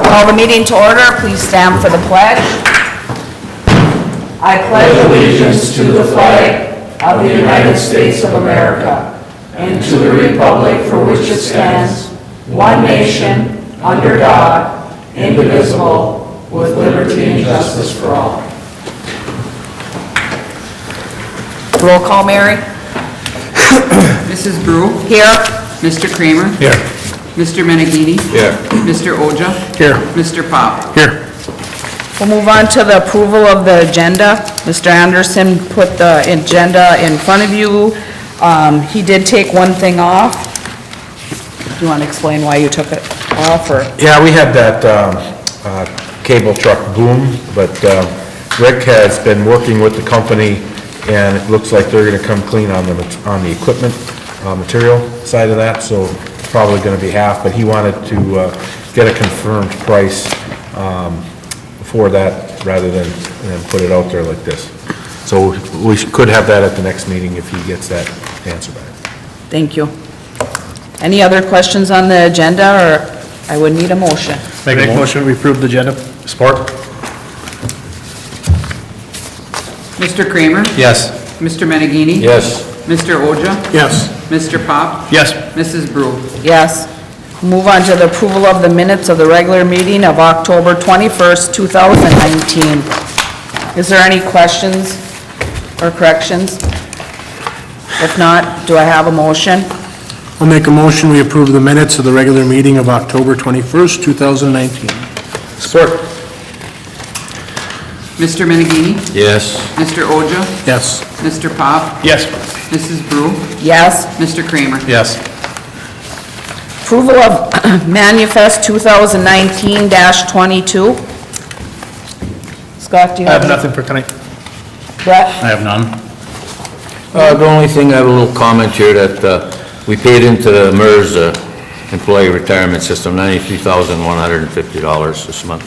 Call the meeting to order. Please stand for the pledge. I pledge allegiance to the flag of the United States of America and to the republic for which it stands, one nation, under God, indivisible, with liberty and justice for all. Roll call, Mary. Mrs. Brew. Here. Mr. Kramer. Here. Mr. Meneghini. Here. Mr. Oja. Here. Mr. Pop. Here. We'll move on to the approval of the agenda. Mr. Anderson put the agenda in front of you. He did take one thing off. Do you want to explain why you took it off, or? Yeah, we had that cable truck boom, but Rick has been working with the company, and it looks like they're going to come clean on the equipment material side of that, so probably going to be half, but he wanted to get a confirmed price for that rather than put it out there like this. So we could have that at the next meeting if he gets that answer back. Thank you. Any other questions on the agenda, or I would need a motion? Make a motion, we approve the agenda. Support? Mr. Kramer. Yes. Mr. Meneghini. Yes. Mr. Oja. Yes. Mr. Pop. Yes. Mrs. Brew. Yes. Move on to the approval of the minutes of the regular meeting of October 21st, 2019. Is there any questions or corrections? If not, do I have a motion? I'll make a motion, we approve the minutes of the regular meeting of October 21st, 2019. Support? Mr. Meneghini. Yes. Mr. Oja. Yes. Mr. Pop. Yes. Mrs. Brew. Yes. Mr. Kramer. Yes. Approval of manifest 2019-22. Scott, do you I have? have nothing for tonight. Brett? I have none. The only thing, I have a little comment here that we paid into the MERS employee retirement system, $93,150 this month.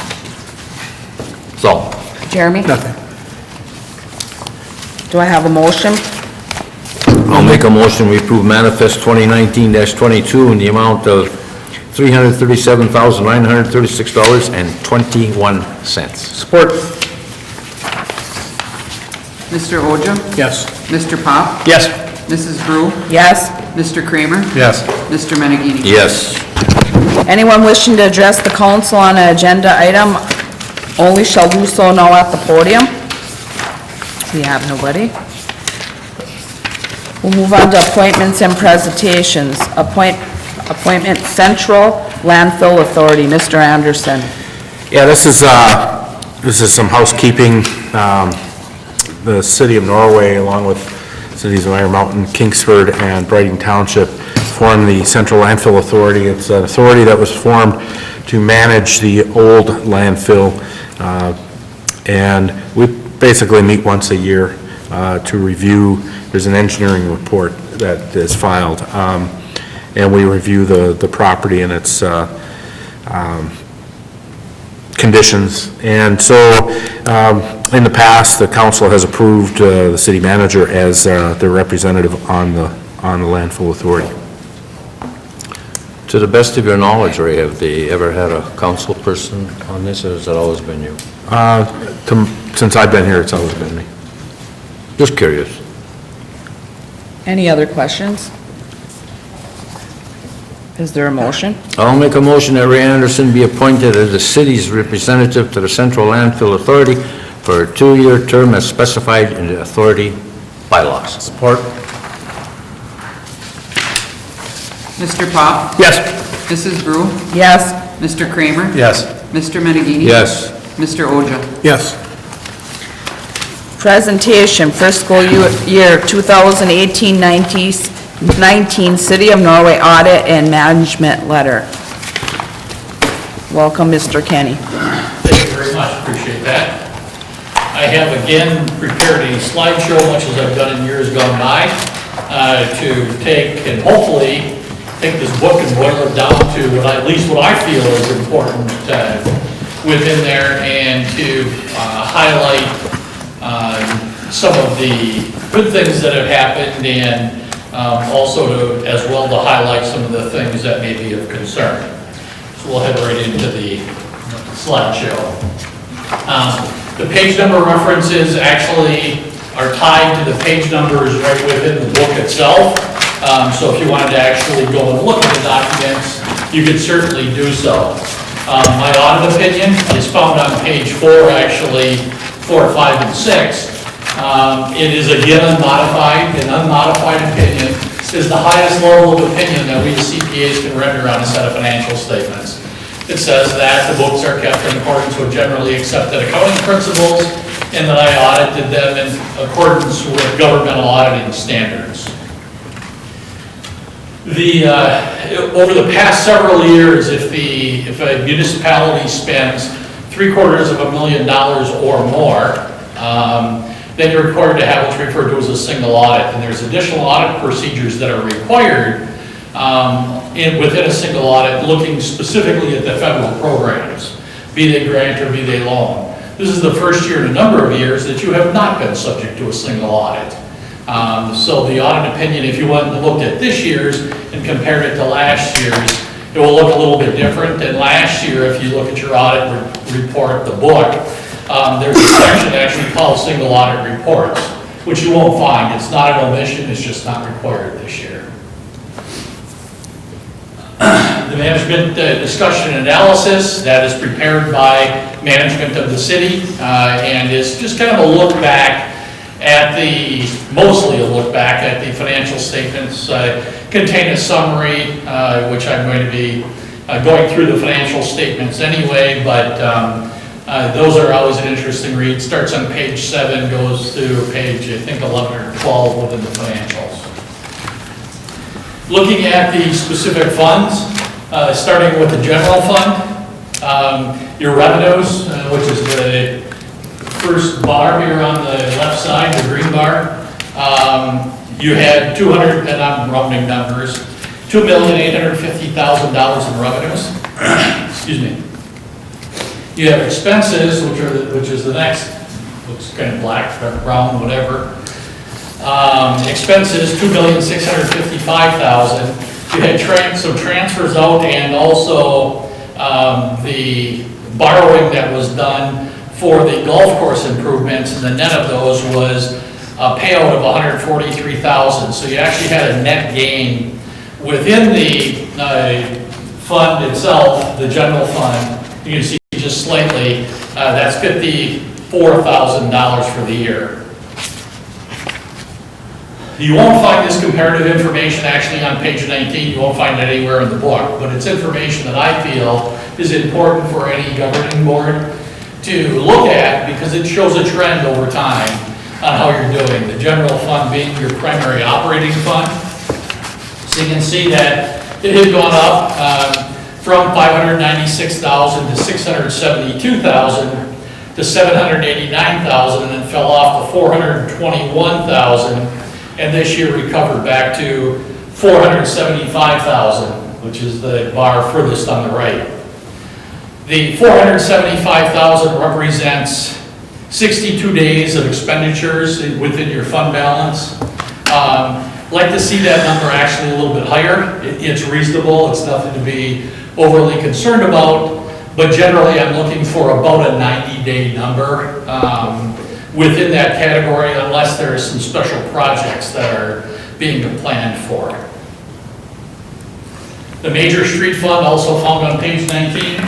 That's all. Jeremy? Nothing. Do I have a motion? I'll make a motion, we approve manifest 2019-22 in the amount of $337,936.21. Support? Mr. Oja. Yes. Mr. Pop. Yes. Mrs. Brew. Yes. Mr. Kramer. Yes. Mr. Meneghini. Yes. Anyone wishing to address the council on an agenda item only shall do so now at the podium. We have nobody. We'll move on to appointments and presentations. Appointment Central Landfill Authority, Mr. Anderson. Yeah, this is some housekeeping. The city of Norway, along with cities of Iron Mountain, Kingsford, and Brighton Township, formed the Central Landfill Authority. It's an authority that was formed to manage the old landfill, and we basically meet once a year to review. There's an engineering report that is filed, and we review the property and its conditions. And so in the past, the council has approved the city manager as their representative on the landfill authority. To the best of your knowledge, Ray, have they ever had a council person on this, or has it always been you? Since I've been here, it's always been me. Just curious. Any other questions? Is there a motion? I'll make a motion that Ray Anderson be appointed as the city's representative to the Central Landfill Authority for a 2-year term as specified in the authority bylaws. Support? Mr. Pop. Yes. Mrs. Brew. Yes. Mr. Kramer. Yes. Mr. Meneghini. Yes. Mr. Oja. Yes. Presentation, fiscal year 2018-19 City of Norway Audit and Management Letter. Welcome, Mr. Kenny. Thank you very much, appreciate that. I have again prepared a slideshow, much as I've done in years gone by, to take and hopefully take this book and boil it down to at least what I feel is important within there, and to highlight some of the good things that have happened, and also to, as well, to highlight some of the things that may be of concern. So we'll head right into the slideshow. The page number references actually are tied to the page numbers right within the book itself. So if you wanted to actually go and look at the documents, you could certainly do so. My audit opinion is found on page 4, actually 4, 5, and 6. It is again unmodified. An unmodified opinion is the highest level of opinion that we as CPAs can render on a set of financial statements. It says that the books are kept in accordance with generally accepted accounting principles and that I audited them in accordance with governmental auditing standards. Over the past several years, if a municipality spends $750,000 or more, then you're required to have what's referred to as a single audit. And there's additional audit procedures that are required within a single audit, looking specifically at the federal programs, be they grant or be they loan. This is the first year in a number of years that you have not been subject to a single audit. So the audit opinion, if you went and looked at this year's and compared it to last year's, it will look a little bit different than last year. If you look at your audit report, the book, there's a section actually called single audit reports, which you won't find. It's not an omission, it's just not required this year. The management discussion and analysis, that is prepared by management of the city and is just kind of a look back at mostly a look back at the financial statements, contain a summary, which I'm going to be going through the financial statements anyway, but those are always an interesting read. Starts on page 7, goes to page, I think, 11 or 12 within the financials. Looking at the specific funds, starting with the general fund, your revenues, which is the first bar here on the left side, the green bar, you had 200, and I'm rounding numbers, $2,850,000 in revenues. Excuse me. You have expenses, which is the next, looks kind of black, brown, whatever. Expenses, $2,655,000. You had some transfers out and also the borrowing that was done for the golf course improvements, and the net of those was a payout of $143,000. So you actually had a net gain within the fund itself, the general fund. You can see just slightly, that's $54,000 for the year. You won't find this comparative information actually on page 19. You won't find it anywhere in the book, but it's information that I feel is important for any governing board to look at because it shows a trend over time on how you're doing. The general fund being your primary operating fund. So you can see that it had gone up from $596,000 to $672,000 to $789,000 and then fell off to $421,000. And this year recovered back to $475,000, which is the bar furthest on the right. The $475,000 represents 62 days of expenditures within your fund balance. Like to see that number actually a little bit higher. It's reasonable, it's nothing to be overly concerned about, but generally I'm looking for about a 90-day number within that category, unless there are some special projects that are being planned for. The major street fund, also found on page 19.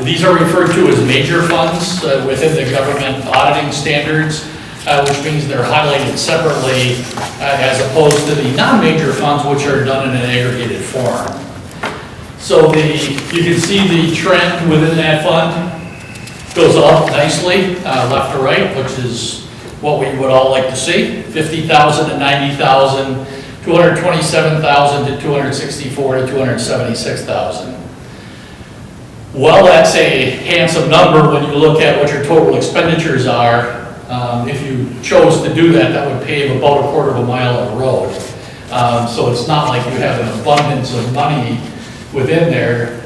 These are referred to as major funds within the government auditing standards, which means they're highlighted separately as opposed to the non-major funds, which are done in an aggregated form. So you can see the trend within that fund goes up nicely, left to right, which is what we would all like to see. 50,000 to 90,000, 227,000 to 264 to 276,000. Well, that's a handsome number when you look at what your total expenditures are. If you chose to do that, that would pave about a quarter of a mile of road. So it's not like you have an abundance of money within there.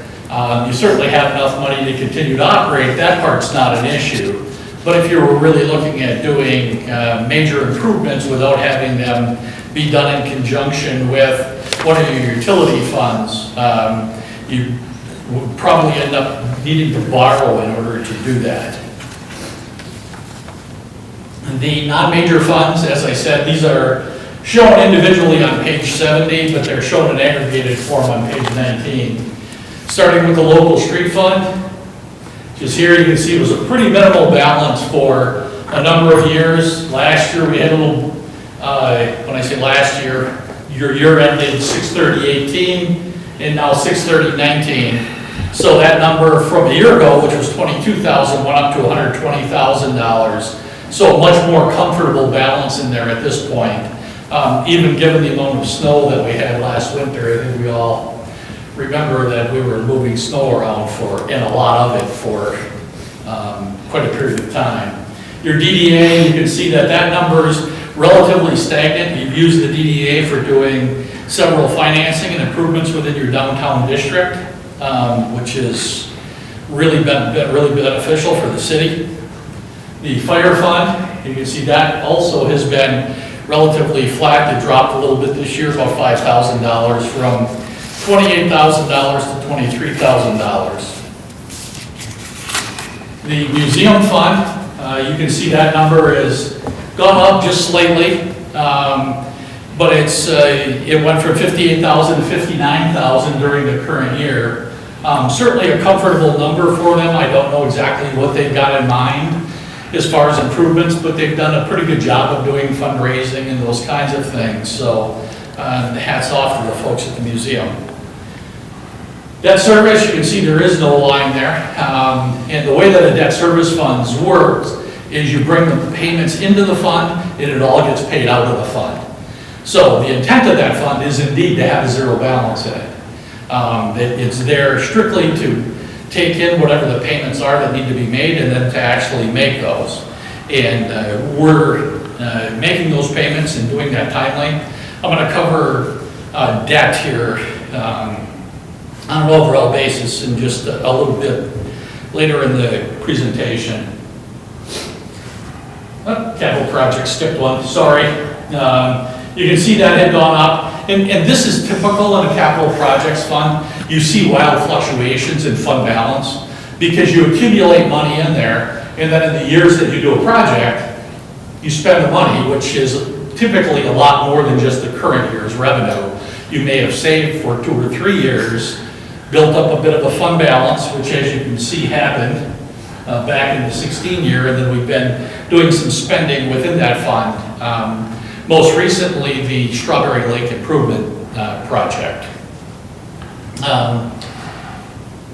You certainly have enough money to continue to operate. That part's not an issue. But if you were really looking at doing major improvements without having them be done in conjunction with one of your utility funds, you would probably end up needing to borrow in order to do that. The non-major funds, as I said, these are shown individually on page 70, but they're shown in aggregated form on page 19. Starting with the local street fund, just here you can see it was a pretty minimal balance for a number of years. Last year we had a little, when I say last year, your year ended 6/30/18 and now 6/30/19. So that number from a year ago, which was $22,000, went up to $120,000. So a much more comfortable balance in there at this point. Even given the amount of snow that we had last winter, I think we all remember that we were moving snow around and a lot of it for quite a period of time. Your DDA, you can see that that number is relatively stagnant. You've used the DDA for doing several financing and improvements within your downtown district, which has really been really beneficial for the city. The fire fund, you can see that also has been relatively flat. It dropped a little bit this year, about $5,000 from $28,000 to $23,000. The museum fund, you can see that number has gone up just slightly, but it went from $58,000 to $59,000 during the current year. Certainly a comfortable number for them. I don't know exactly what they've got in mind as far as improvements, but they've done a pretty good job of doing fundraising and those kinds of things. So hats off to the folks at the museum. Debt service, you can see there is no line there. And the way that a debt service funds works is you bring the payments into the fund and it all gets paid out of the fund. So the intent of that fund is indeed to have a zero balance in it. It's there strictly to take in whatever the payments are that need to be made and then to actually make those. And we're making those payments and doing that timely. I'm going to cover debt here on an overall basis in just a little bit later in the presentation. Capital project, skipped one, sorry. You can see that had gone up. And this is typical in a capital projects fund. You see wild fluctuations in fund balance because you accumulate money in there, and then in the years that you do a project, you spend the money, which is typically a lot more than just the current year's revenue. You may have saved for 2 or 3 years, built up a bit of a fund balance, which as you can see happened back in the 16 year, and then we've been doing some spending within that fund. Most recently, the Strawberry Lake Improvement Project.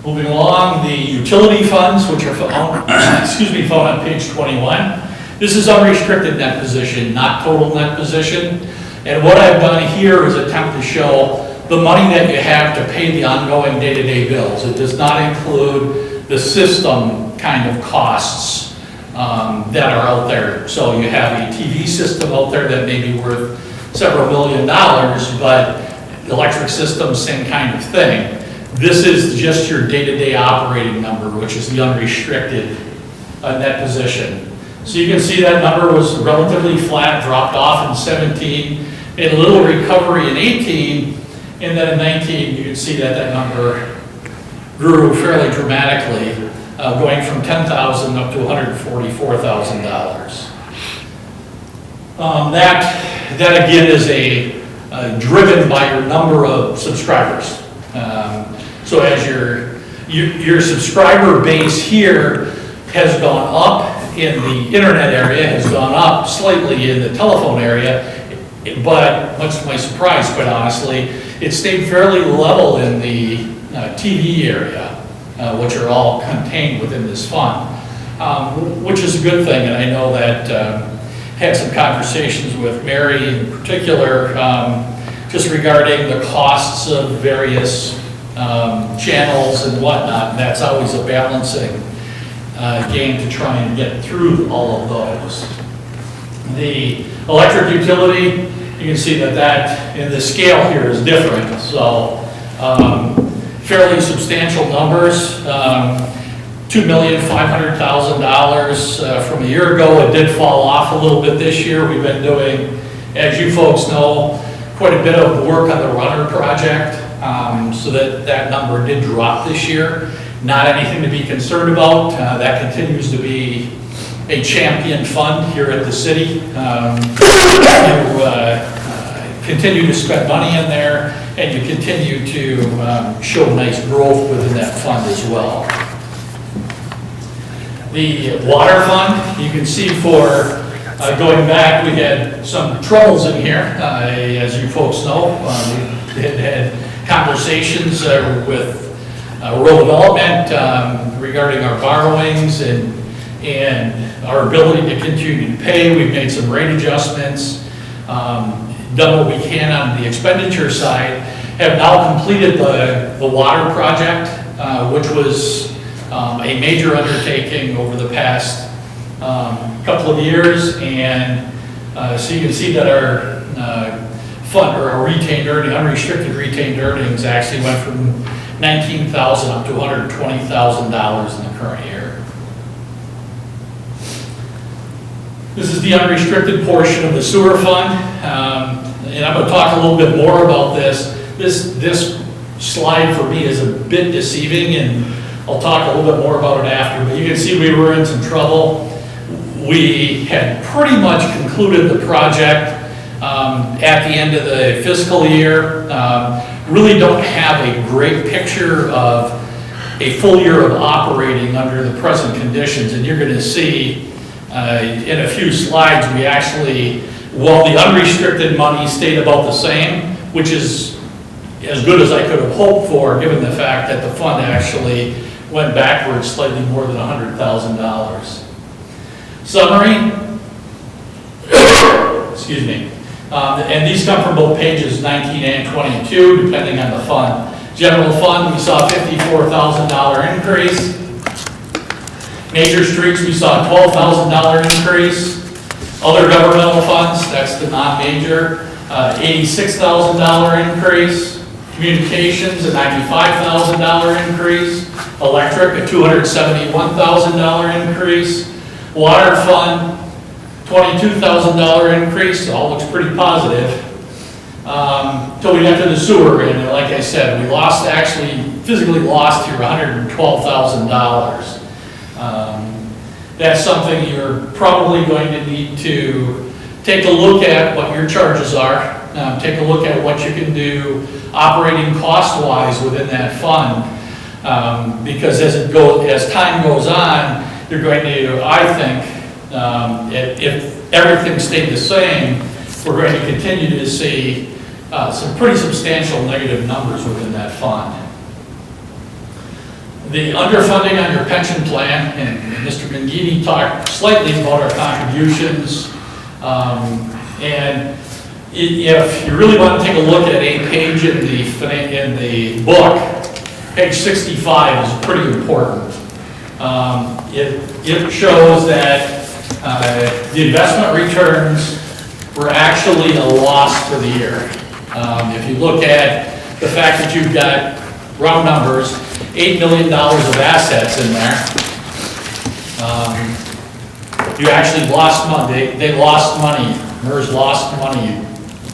Moving along, the utility funds, which are found, found on page 21. This is unrestricted net position, not total net position. And what I've done here is attempt to show the money that you have to pay the ongoing day-to-day bills. It does not include the system kind of costs that are out there. So you have a TV system out there that may be worth several $1 million, but the electric system, same kind of thing. This is just your day-to-day operating number, which is the unrestricted net position. So you can see that number was relatively flat, dropped off in 17, made a little recovery in 18, and then in 19, you can see that that number grew fairly dramatically, going from $10,000 up to $144,000. That again is driven by your number of subscribers. So as your subscriber base here has gone up in the internet area, has gone up slightly in the telephone area, but much to my surprise, quite honestly, it stayed fairly level in the TV area, which are all contained within this fund, which is a good thing. And I know that had some conversations with Mary in particular, just regarding the costs of various channels and whatnot. And that's always a balancing game to try and get through all of those. The electric utility, you can see that in the scale here is different. So fairly substantial numbers, $2,500,000 from a year ago. It did fall off a little bit this year. We've been doing, as you folks know, quite a bit of work on the runner project, so that number did drop this year. not anything to be concerned about. That continues to be a champion fund here at the city. You continue to spend money in there, and you continue to show nice growth within that fund as well. The water fund, you can see for going back, we had some troubles in here, as you folks know. We had conversations with rural development regarding our borrowings and our ability to continue to pay. We've made some rate adjustments, done what we can on the expenditure side, have now completed the water project, which was a major undertaking over the past couple of years, and so you can see that our fund, or our retained earning, unrestricted retained earnings actually went from $19,000 up to $120,000 in the current year. This is the unrestricted portion of the sewer fund, and I'm going to talk a little bit more about this. This slide for me is a bit deceiving, and I'll talk a little bit more about it after, but you can see we were in some trouble. We had pretty much concluded the project at the end of the fiscal year. Really don't have a great picture of a full year of operating under the present conditions, and you're going to see in a few slides, we actually, while the unrestricted money stayed about the same, which is as good as I could have hoped for, given the fact that the fund actually went backwards slightly more than $100,000. Summary, excuse me, and these come from both pages 19 and 22, depending on the fund. General fund, we saw a $54,000 increase. Major streets, we saw a $12,000 increase. Other governmental funds, that's the non-major, $86,000 increase. Communications, a $95,000 increase. Electric, a $271,000 increase. Water fund, $22,000 increase. All looks pretty positive. Till we got to the sewer, and like I said, we lost, actually physically lost here $112,000. That's something you're probably going to need to take a look at what your charges are. Take a look at what you can do operating cost-wise within that fund, because as time goes on, you're going to, I think, if everything stayed the same, we're going to continue to see some pretty substantial negative numbers within that fund. The underfunding on your pension plan, and Mr. Mangini talked slightly about our contributions, and if you really want to take a look at a page in the book, page 65 is pretty important. It shows that the investment returns were actually a loss for the year. If you look at the fact that you've got, round numbers, $8 million of assets in there, you actually lost money. They lost money. MERS lost money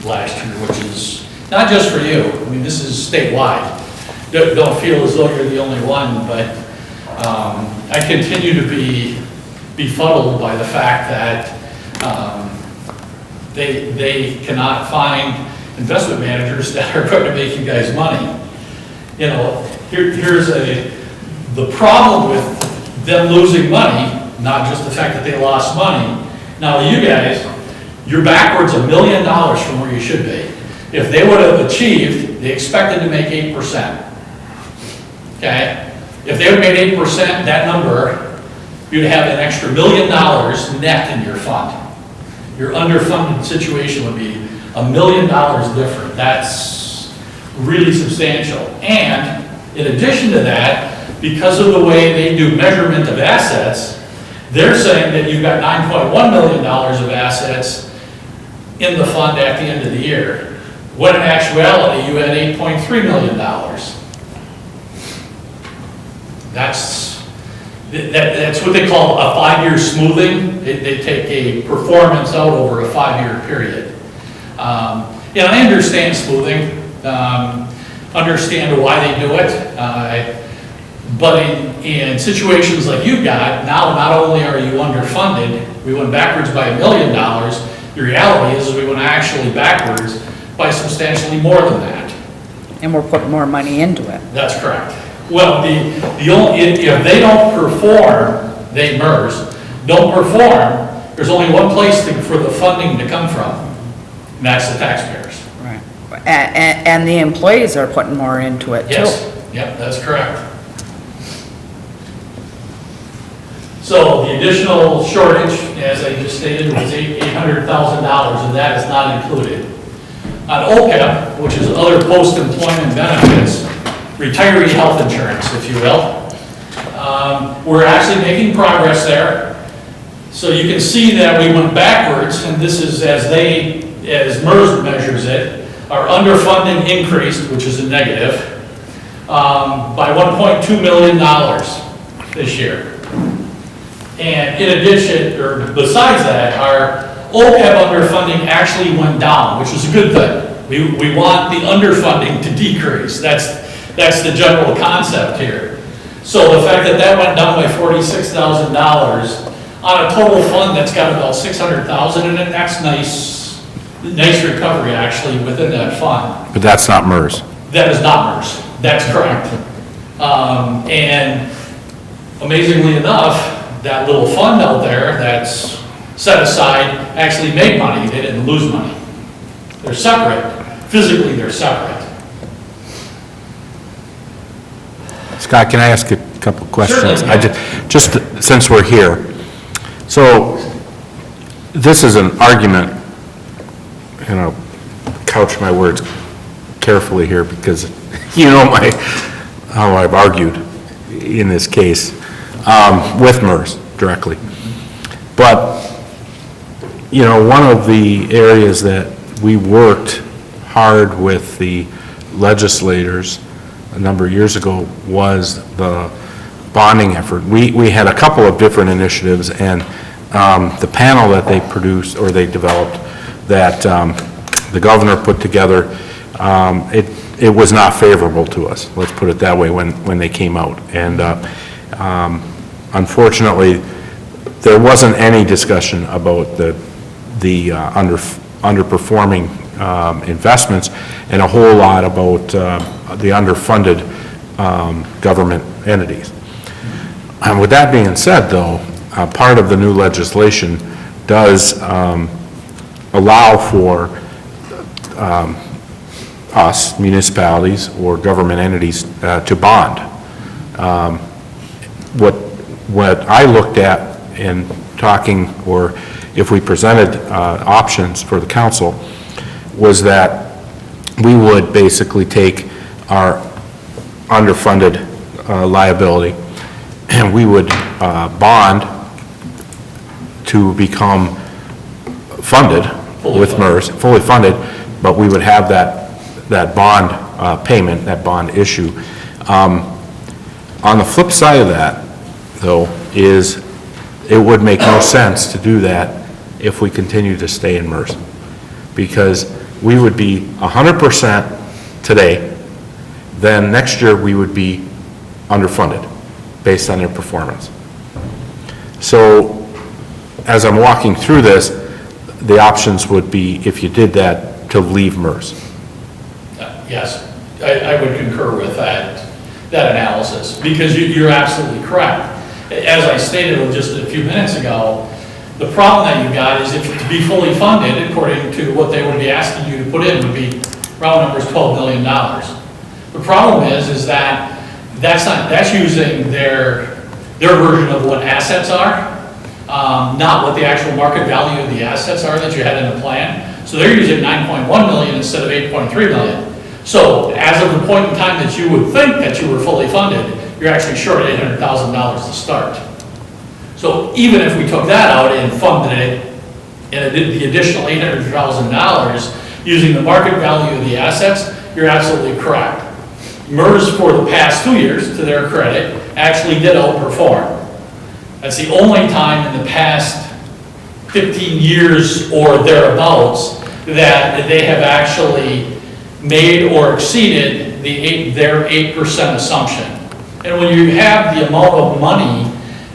last year, which is not just for you. I mean, this is statewide. Don't feel as though you're the only one, but I continue to be befuddled by the fact that they cannot find investment managers that are going to make you guys money. You know, here's the problem with them losing money, not just the fact that they lost money. Now you guys, you're backwards $1 million from where you should be. If they would have achieved, they expected to make 8%. Okay? If they would have made 8%, that number, you'd have an extra $1 million net in your fund. Your underfunded situation would be $1 million different. That's really substantial. And in addition to that, because of the way they do measurement of assets, they're saying that you've got $9.1 million of assets in the fund at the end of the year, when in actuality you had $8.3 million. That's what they call a 5-year smoothing. They take a performance out over a 5-year period. And I understand smoothing, understand why they do it. But in situations like you got, now not only are you underfunded, we went backwards by $1 million, the reality is we went actually backwards by substantially more than that. And we're putting more money into it. That's correct. Well, the only, if they don't perform, they MERS, don't perform, there's only one place for the funding to come from, and that's the taxpayers. Right. And the employees are putting more into it too. Yes, yep, that's correct. So the additional shortage, as I just stated, was $800,000, and that is not included. On OPEB, which is other post-employment benefits, retiree health insurance, if you will, we're actually making progress there. So you can see that we went backwards, and this is as MERS measures it, our underfunding increased, which is a negative, by $1.2 million this year. And in addition, or besides that, our OPEB underfunding actually went down, which is a good thing. We want the underfunding to decrease. That's the general concept here. So the fact that that went down by $46,000 on a total fund that's got about $600,000 in it, that's nice recovery actually within that fund. But that's not MERS. That is not MERS. That's correct. And amazingly enough, that little fund out there that's set aside actually made money. They didn't lose money. They're separate. Physically, they're separate. Scott, can I ask a couple questions? Certainly. I just since we're here. So this is an argument, and I'll couch my words carefully here because you know how I've argued in this case with MERS directly. But, you know, one of the areas that we worked hard with the legislators a number of years ago was the bonding effort. We had a couple of different initiatives, and the panel that they produced, or they developed, that the governor put together, it was not favorable to us, let's put it that way, when they came out. And unfortunately, there wasn't any discussion about the underperforming investments, and a whole lot about the underfunded government entities. And with that being said, though, part of the new legislation does allow for us, municipalities or government entities, to bond. What I looked at in talking, or if we presented options for the council, was that we would basically take our underfunded liability, and we would bond to become funded with MERS, fully funded, but we would have that bond payment, that bond issue. On the flip side of that, though, is it would make no sense to do that if we continue to stay in MERS, because we would be 100% today, then next year we would be underfunded based on their performance. So as I'm walking through this, the options would be, if you did that, to leave MERS. Yes, I would concur with that analysis, because you're absolutely correct. As I stated just a few minutes ago, the problem that you got is, if to be fully funded, according to what they would be asking you to put in, would be round numbers $12 million. The problem is that that's using their version of what assets are, not what the actual market value of the assets are that you had in the plan. So they're using 9.1 million instead of 8.3 million. So as of the point in time that you would think that you were fully funded, you're actually short $800,000 to start. So even if we took that out and funded it, and the additional $800,000 using the market value of the assets, you're absolutely correct. MERS, for the past 2 years, to their credit, actually did outperform. That's the only time in the past 15 years or thereabouts that they have actually made or exceeded their 8% assumption. And when you have the amount of money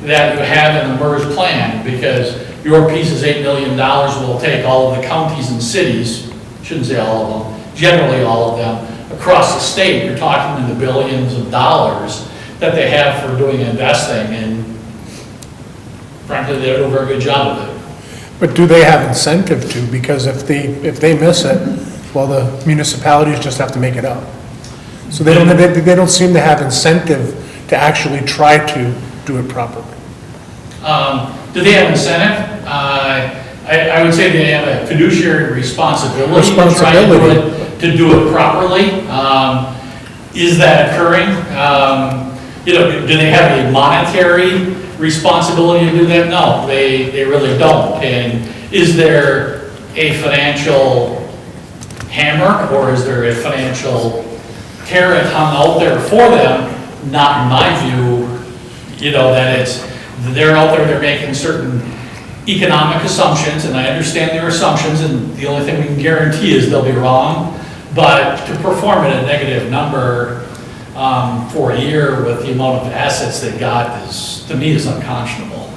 that you have in the MERS plan, because your piece is $8 million, will take all of the counties and cities, shouldn't say all of them, generally all of them, across the state, you're talking in the billions of dollars that they have for doing investing, and frankly, they do a very good job of it. But do they have incentive to? Because if they miss it, well, the municipalities just have to make it up. So they don't seem to have incentive to actually try to do it properly. Do they have incentive? I would say they have a fiduciary responsibility to do it properly. Is that occurring? Do they have a monetary responsibility to do that? No, they really don't. And is there a financial hammer, or is there a financial carrot hung out there for them? Not in my view, that they're out there, they're making certain economic assumptions, and I understand their assumptions, and the only thing we can guarantee is they'll be wrong. But to perform at a negative number for a year with the amount of assets they got is, to me, is unconscionable.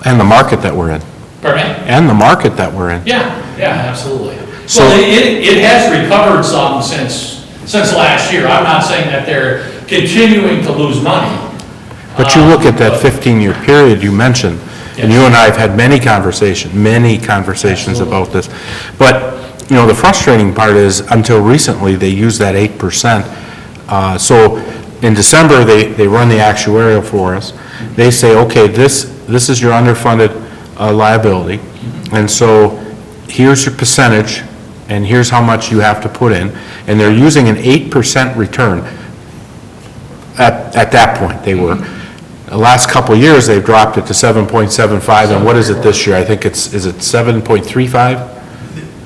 And the market that we're in. Pardon me? And the market that we're in. Yeah, absolutely. So- Well, it has recovered some since last year. I'm not saying that they're continuing to lose money. But you look at that 15-year period you mentioned, and you and I have had many conversations Absolutely. about this. But, the frustrating part is, until recently, they used that 8%. So in December, they run the actuarial for us. They say, okay, this is your underfunded liability, and so here's your percentage, and here's how much you have to put in, and they're using an 8% return. At that point, they were. The last couple of years, they've dropped it to 7.75, and what is it this year? I think is it 7.35?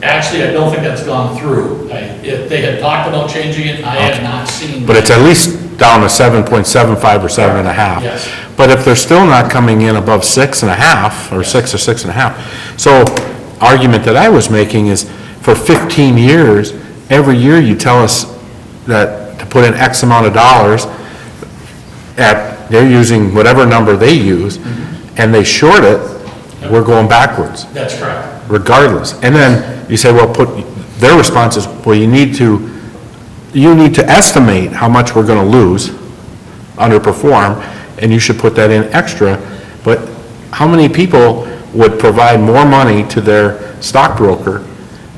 Actually, I don't think that's gone through. If they had talked about changing it, I have not seen. But it's at least down to 7.75 or 7.5. Yes. But if they're still not coming in above 6.5, or 6 or 6.5, so argument that I was making is, for 15 years, every year you tell us that to put in X amount of dollars, they're using whatever number they use, and they short it, we're going backwards, That's correct. regardless. And then you say, well, their response is, well, you need to estimate how much we're going to lose, underperform, and you should put that in extra. But how many people would provide more money to their stockbroker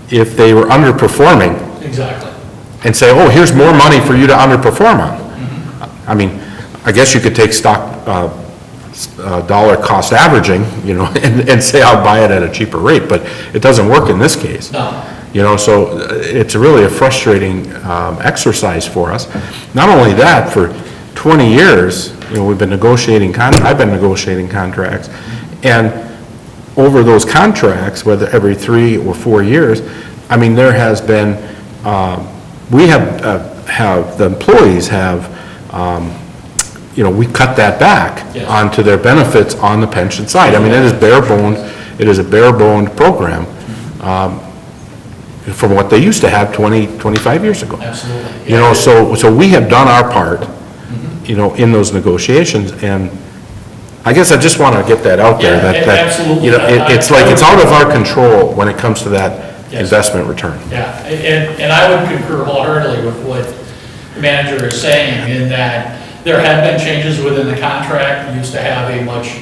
if they were underperforming Exactly. and say, oh, here's more money for you to underperform on? I mean, I guess you could take stock dollar cost averaging, and say I'll buy it at a cheaper rate, but it doesn't work in this case. No. So it's really a frustrating exercise for us. Not only that, for 20 years, we've been negotiating I've been negotiating contracts, and over those contracts, whether every 3 or 4 years, I mean, there has been, we have the employees have, we cut that back Yes. onto their benefits on the pension side. I mean, it is a bare-boned program from what they used to have 25 years ago. Absolutely. So we have done our part, in those negotiations, and I guess I just want to get that out there. Yeah, that absolutely. It's like it's out of our control when it comes to that Yes. investment return. Yeah, and I would concur wholeheartedly with what the manager is saying, in that there have been changes within the contract. We used to have a much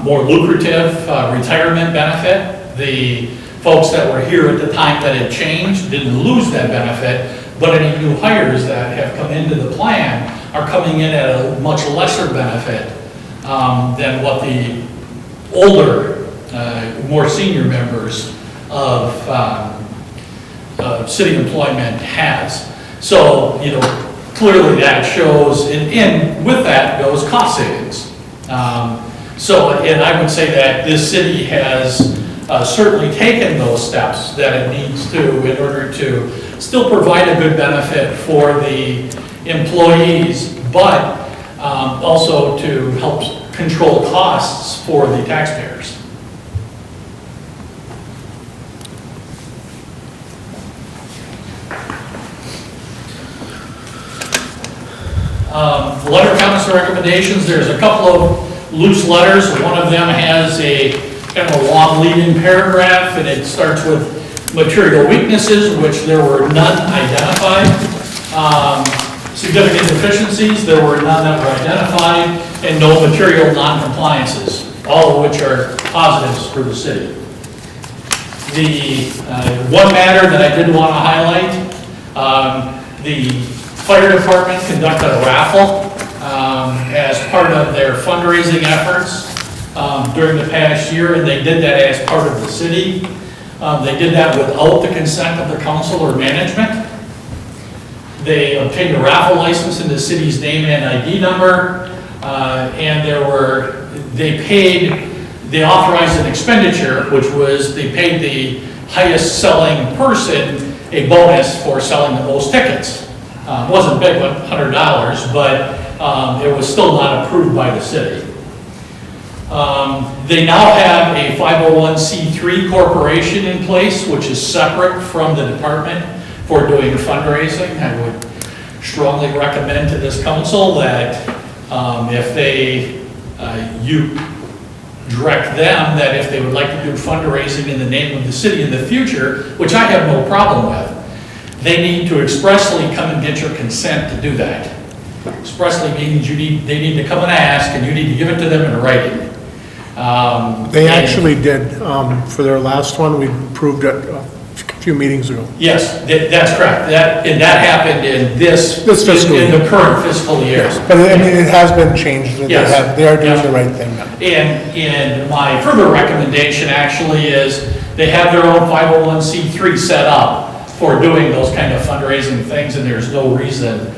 more lucrative retirement benefit. The folks that were here at the time that it changed didn't lose that benefit, but any new hires that have come into the plan are coming in at a much lesser benefit than what the older, more senior members of city employment has. So, clearly that shows, and with that goes cost savings. And I would say that this city has certainly taken those steps that it needs to in order to still provide a good benefit for the employees, but also to help control costs for the taxpayers. Letter of comments and recommendations, there's a couple of loose letters. One of them has a kind of a long leading paragraph, and it starts with material weaknesses, which there were none identified. Significant deficiencies, there were none that were identified, and no material non-compliances, all of which are positives for the city. The one matter that I did want to highlight, the fire department conducted a raffle as part of their fundraising efforts during the past year, and they did that as part of the city. They did that without the consent of the council or management. They obtained a raffle license in the city's name and ID number, and they authorized an expenditure, which was they paid the highest selling person a bonus for selling the most tickets. It wasn't big, $100, but it was still not approved by the city. They now have a 501c3 corporation in place, which is separate from the department for doing fundraising. I would strongly recommend to this council that if you direct them that if they would like to do fundraising in the name of the city in the future, which I have no problem with, they need to expressly come and get your consent to do that. Expressly means they need to come and ask, and you need to give it to them in writing. They actually did, for their last one, we approved it a few meetings ago. Yes, that's correct. That happened in this fiscal in year. the current fiscal year. But I mean, it has been changed, Yes. they are doing Yes. the right thing now. And my further recommendation actually is they have their own 501c3 set up for doing those kind of fundraising things, and there's no reason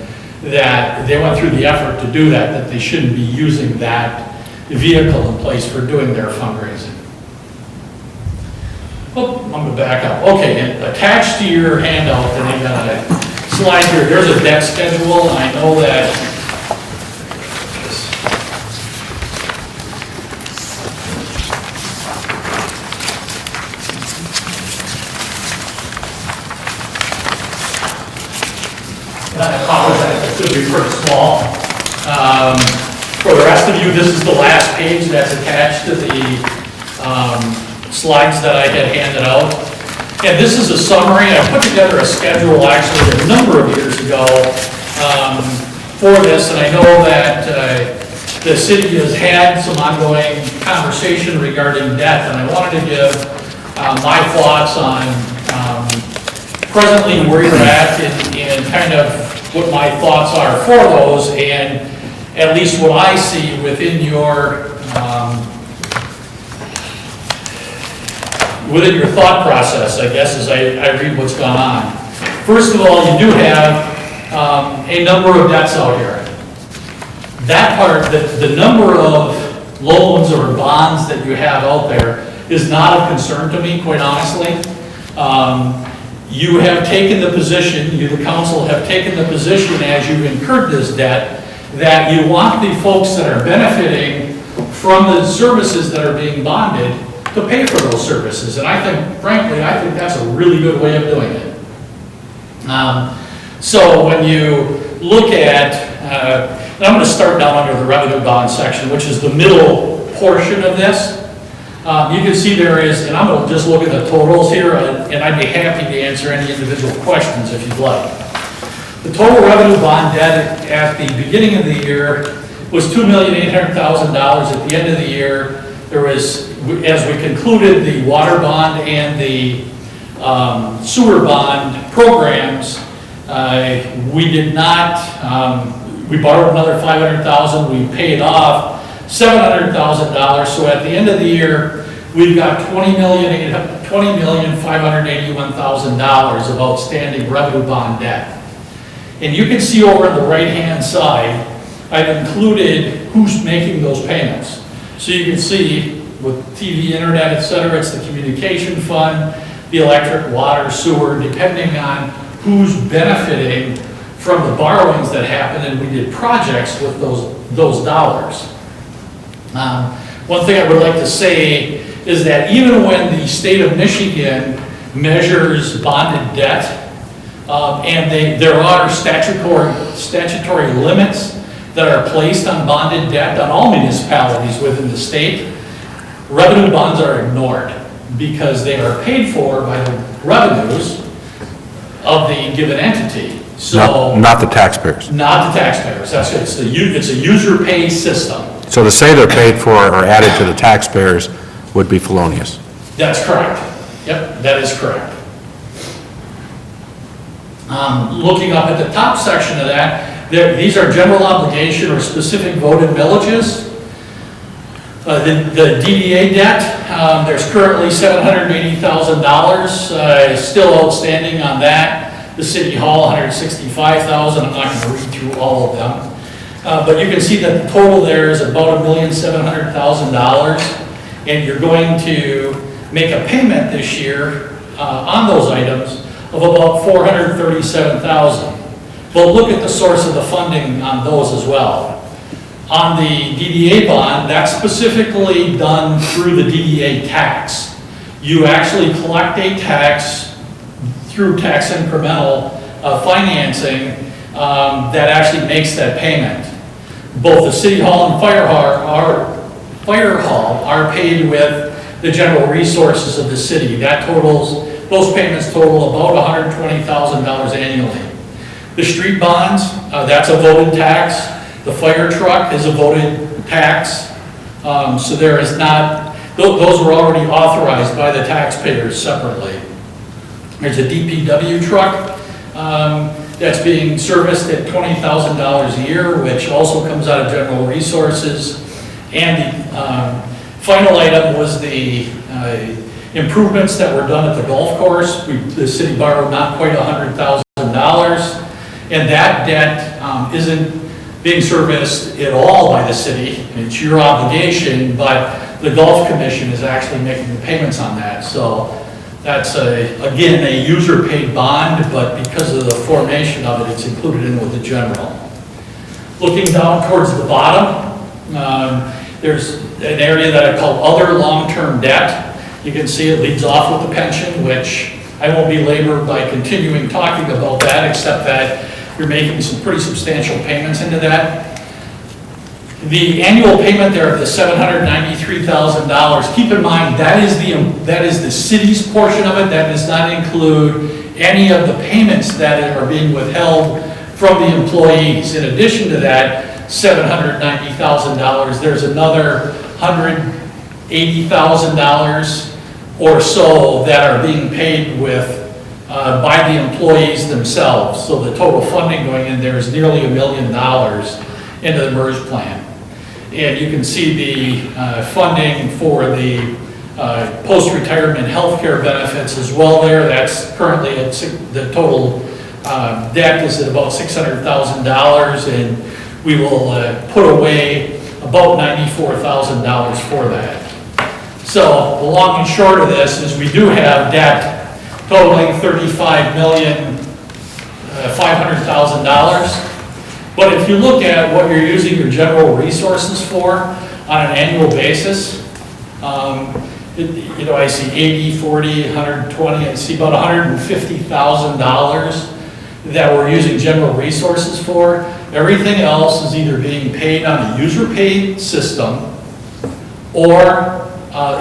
that they went through the effort to do that they shouldn't be using that vehicle in place for doing their fundraising. Oh, I'm gonna back up. Okay, and attached to your handout, and I got a slide here, there's a debt schedule, and I know that I apologize, it's going to be pretty small. For the rest of you, this is the last page that's attached to the slides that I had handed out. And this is a summary. I put together a schedule actually a number of years ago for this, and I know that the city has had some ongoing conversation regarding debt, and I wanted to give my thoughts on presently where you're at and kind of what my thoughts are for those, and at least what I see within your thought process, I guess, as I read what's gone on. First of all, you do have a number of debts out here. That part, the number of loans or bonds that you have out there is not of concern to me, quite honestly. You have taken the position, you, the council, have taken the position as you've incurred this debt, that you want the folks that are benefiting from the services that are being bonded to pay for those services. And I think, frankly, I think that's a really good way of doing it. So when you look at, and I'm going to start down under the revenue bond section, which is the middle portion of this. You can see there is, and I'm going to just look at the totals here, and I'd be happy to answer any individual questions if you'd like. The total revenue bond debt at the beginning of the year was $2,800,000. At the end of the year, there was, as we concluded the water bond and the sewer bond programs, we did not, we borrowed another $500,000, we paid off $700,000, so at the end of the year, we've got $20,581,000 of outstanding revenue bond debt. And you can see over on the right-hand side, I've included who's making those payments. So you can see with TV, internet, et cetera, it's the communication fund, the electric, water, sewer, depending on who's benefiting from the borrowings that happened, and we did projects with those dollars. One thing I would like to say is that even when the state of Michigan measures bonded debt, and there are statutory limits that are placed on bonded debt on all municipalities within the state, revenue bonds are ignored because they are paid for by the revenues of the given entity. So, Not the taxpayers. not the taxpayers. That's it. It's a user-paid system. So to say they're paid for or added to the taxpayers would be felonious. That's correct. Yep, that is correct. Looking up at the top section of that, these are general obligation or specific voted villages. The DDA debt, there's currently $780,000 still outstanding on that. The City Hall, $165,000. I'm not going to read through all of them. But you can see that the total there is about $1,700,000. And you're going to make a payment this year on those items of about $437,000. But look at the source of the funding on those as well. On the DDA bond, that's specifically done through the DDA tax. You actually collect a tax through tax incremental financing that actually makes that payment. Both the City Hall and Fire Hall are paid with the general resources of the city. Those payments total about $120,000 annually. The street bonds, that's a voted tax. The fire truck is a voted tax. So there is not, those were already authorized by the taxpayers separately. There's a DPW truck that's being serviced at $20,000 a year, which also comes out of general resources. And the final item was the improvements that were done at the golf course. The city borrowed not quite $100,000, and that debt isn't being serviced at all by the city. It's your obligation, but the golf commission is actually making the payments on that. So that's again a user-paid bond, but because of the formation of it, it's included in with the general. Looking down towards the bottom, there's an area that I call other long-term debt. You can see it leads off with the pension, which I won't be labored by continuing talking about that, except that you're making some pretty substantial payments into that. The annual payment there of the $793,000, keep in mind, that is the city's portion of it. That does not include any of the payments that are being withheld from the employees. In addition to that $790,000, there's another $180,000 or so that are being paid with by the employees themselves. So the total funding going in there is nearly $1 million into the MERS plan. And you can see the funding for the post-retirement health care benefits as well there. That's currently at the total debt is at about $600,000, and we will put away about $94,000 for that. So the long and short of this is we do have debt totaling $35,500,000. But if you look at what you're using your general resources for on an annual basis, I see 80, 40, 120, I see about $150,000 that we're using general resources for. Everything else is either being paid on a user-paid system or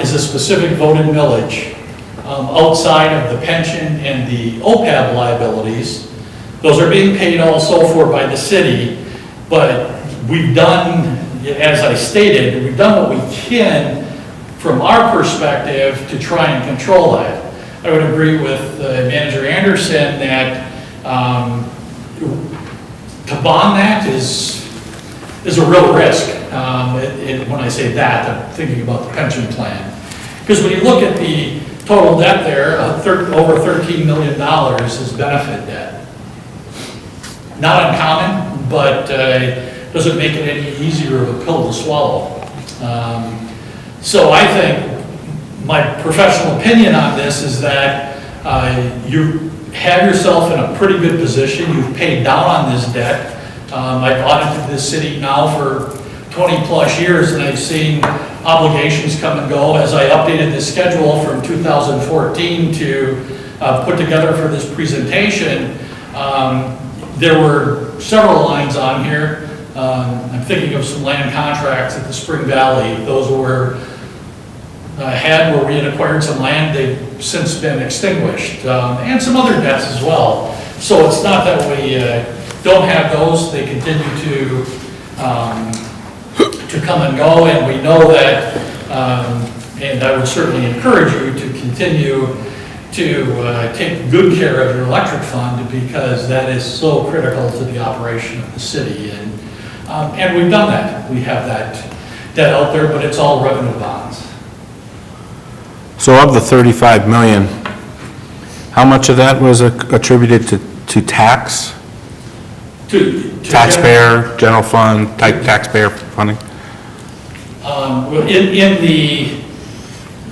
is a specific voted millage outside of the pension and the OPEB liabilities. Those are being paid also for by the city, but we've done, as I stated, we've done what we can from our perspective to try and control that. I would agree with Manager Anderson that to bond that is a real risk. When I say that, I'm thinking about the pension plan. Because when you look at the total debt there, over $13 million is benefit debt. Not uncommon, but doesn't make it any easier of a pill to swallow. So I think my professional opinion on this is that you have yourself in a pretty good position. You've paid down on this debt. I've audited this city now for 20 plus years, and I've seen obligations come and go. As I updated the schedule from 2014 to put together for this presentation, there were several lines on here I'm thinking of some land contracts at the Spring Valley. Those were had where we had acquired some land. They've since been extinguished, and some other debts as well. So it's not that we don't have those. They continue to come and go, and we know that, and I would certainly encourage you to continue to take good care of your electric fund, because that is so critical to the operation of the city. And we've done that. We have that debt out there, but it's all revenue bonds. So of the 35 million, how much of that was attributed to tax? Taxpayer, general fund, type taxpayer funding? In the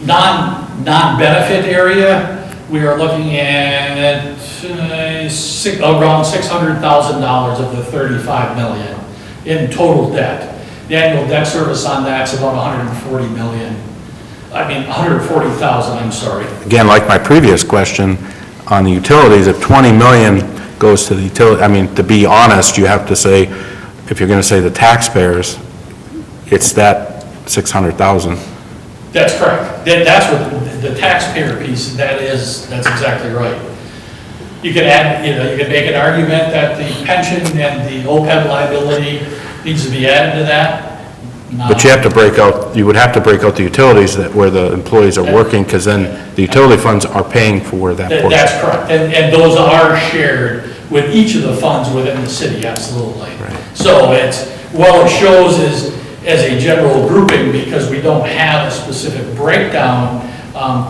non-benefit area, we are looking at around $600,000 of the 35 million in total debt. The annual debt service on that's about 140 million. I mean, 140,000, I'm sorry. Again, like my previous question on the utilities, if 20 million goes to the utility, I mean, to be honest, you have to say, if you're going to say the taxpayers, it's that 600,000. That's correct. That's what the taxpayer piece, that's exactly right. You could add, you could make an argument that the pension and the OPEB liability needs to be added to that. But you have to break out, you would have to break out the utilities that where the employees are working, because then the utility funds are paying for that portion. That's correct, and those are shared with each of the funds within the city, absolutely. Right. So it shows as a general grouping, because we don't have a specific breakdown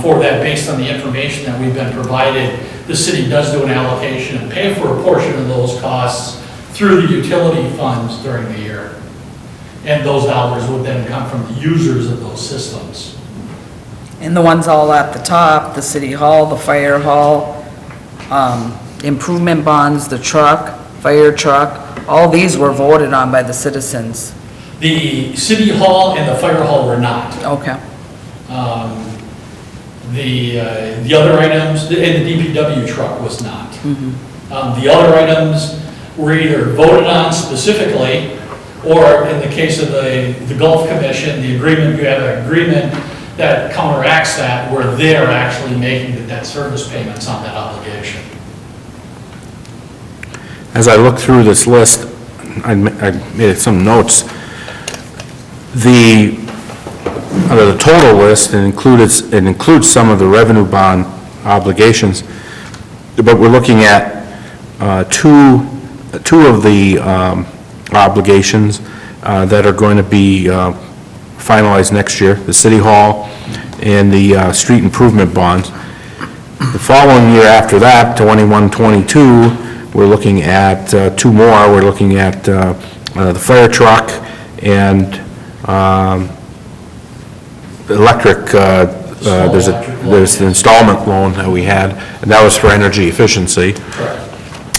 for that based on the information that we've been provided. The city does do an allocation and pay for a portion of those costs through the utility funds during the year. And those dollars would then come from the users of those systems. And the ones all at the top, the city hall, the fire hall, improvement bonds, the truck, fire truck, all these were voted on by the citizens. The city hall and the fire hall were not. Okay. The other items, and the DPW truck was not. The other items were either voted on specifically, or in the case of the Gulf Commission, the agreement, you have an agreement that counteracts that, where they're actually making the debt service payments on that obligation. As I look through this list, I made some notes. The total list, it includes some of the revenue bond obligations, but we're looking at two of the obligations that are going to be finalized next year, the City Hall and the street improvement bonds. The following year after that, 21-22, we're looking at two more. We're looking at the fire truck and electric, there's the installment loan that we had, and that was for energy efficiency. Correct.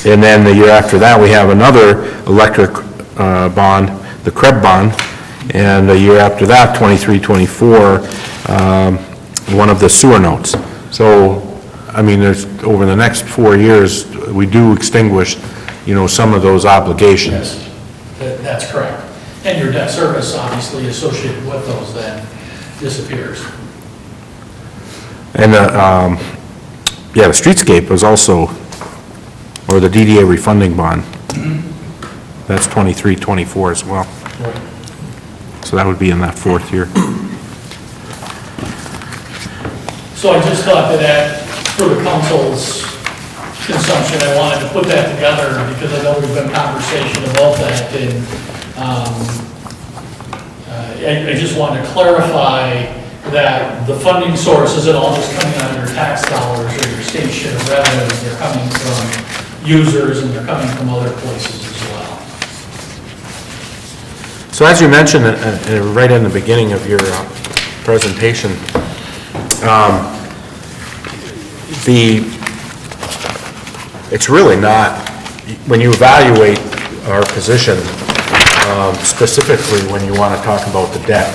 And then the year after that, we have another electric bond, the CREB bond, and the year after that, 23-24, one of the sewer notes. So, I mean, there's, over the next 4 years, we do extinguish, some of those obligations. Yes, that's correct. And your debt service, obviously, associated with those then disappears. And, the streetscape was also, or the DDA refunding bond. That's 23-24 as well. Right. So that would be in that fourth year. So I just thought that for the council's consumption, I wanted to put that together, because I know there's been conversation about that, and I just wanted to clarify that the funding source isn't all just coming out of your tax dollars or your state share revenues. They're coming from users, and they're coming from other places as well. So as you mentioned right in the beginning of your presentation, it's really not, when you evaluate our position, specifically when you want to talk about the debt,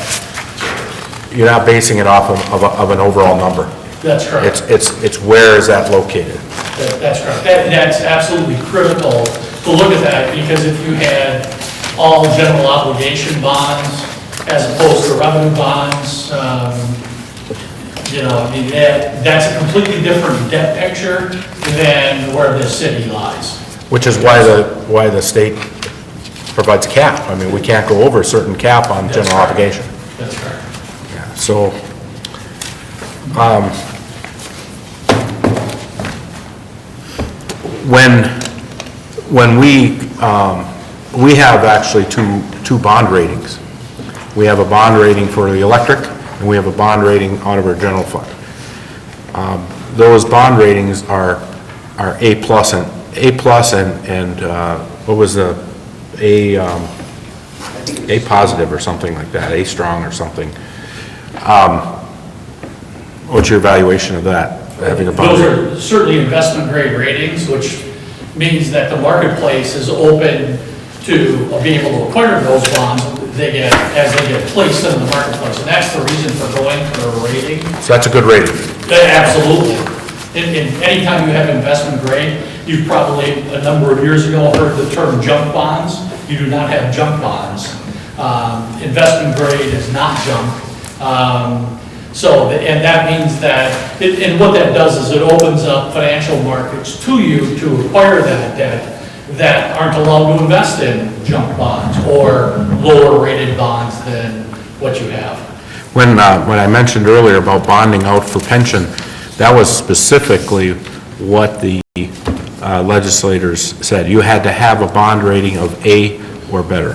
you're not basing it off of an overall number. That's correct. It's where is that located? That's correct. That's absolutely critical to look at that, because if you had all general obligation bonds as opposed to revenue bonds. You know, I mean, that's a completely different debt picture than where the city lies. Which is why the state provides a cap. I mean, we can't go over a certain cap on That's general correct. obligation. That's correct. Yeah, so, when we have actually two bond ratings. We have a bond rating for the electric, and we have a bond rating out of our general fund. Those bond ratings are A plus and what was the A positive or something like that, A strong or something. What's your evaluation of that? Having a bond Those rating? are certainly investment grade ratings, which means that the marketplace is open to being able to acquire those bonds as they get placed in the marketplace. And that's the reason for going for a rating. So that's a good rating. Absolutely. Anytime you have investment grade, you've probably, a number of years ago, heard the term junk bonds. You do not have junk bonds. Investment grade is not junk. And that means that, and what that does is it opens up financial markets to you to acquire that debt that aren't allowed to invest in junk bonds or lower rated bonds than what you have. When I mentioned earlier about bonding out for pension, that was specifically what the legislators said. You had to have a bond rating of A or better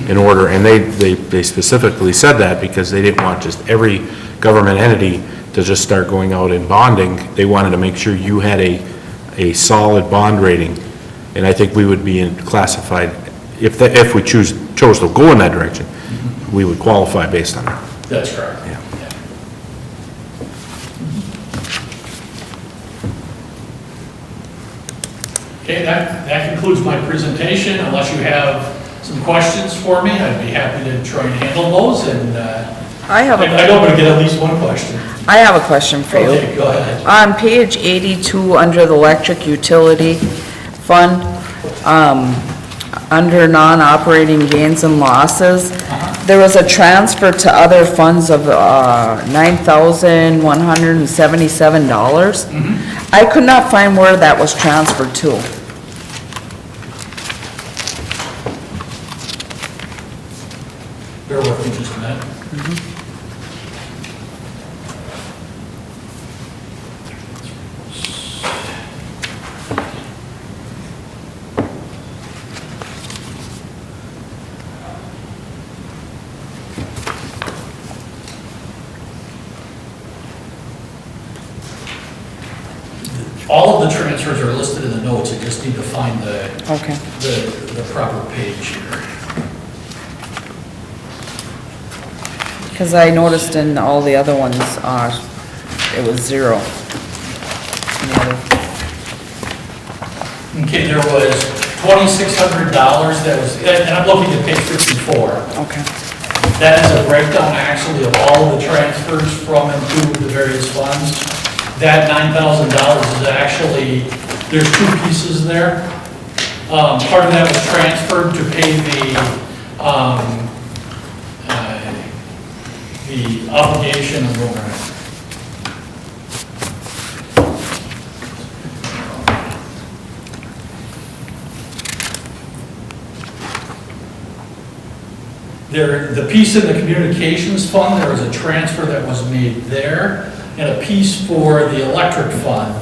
in order, and they specifically said that because they didn't want just every government entity to just start going out and bonding. They wanted to make sure you had a solid bond rating, and I think we would be classified, if we chose to go in that direction, we would qualify based on that. That's correct. Yeah. Okay, that concludes my presentation. Unless you have some questions for me, I'd be happy to try and handle those, and I have I a, know I'm going to get at least one question. I have a question for you. Okay, go ahead. On page 82, under the electric utility fund, under non-operating gains and losses, there was a transfer to other funds of $9,177. I could not find where that was transferred to. Bear with me just a minute. All of the transfers are listed in the notes. I just need to find Okay. the proper page here. Because I noticed in all the other ones, it was zero. In the other- Okay, there was $2,600 that was, and I'm looking at page 54. Okay. That is a breakdown actually of all of the transfers from and to the various funds. That $9,000 is actually, there's two pieces there. Part of that was transferred to pay the obligation of the piece in the communications fund, there was a transfer that was made there, and a piece for the electric fund,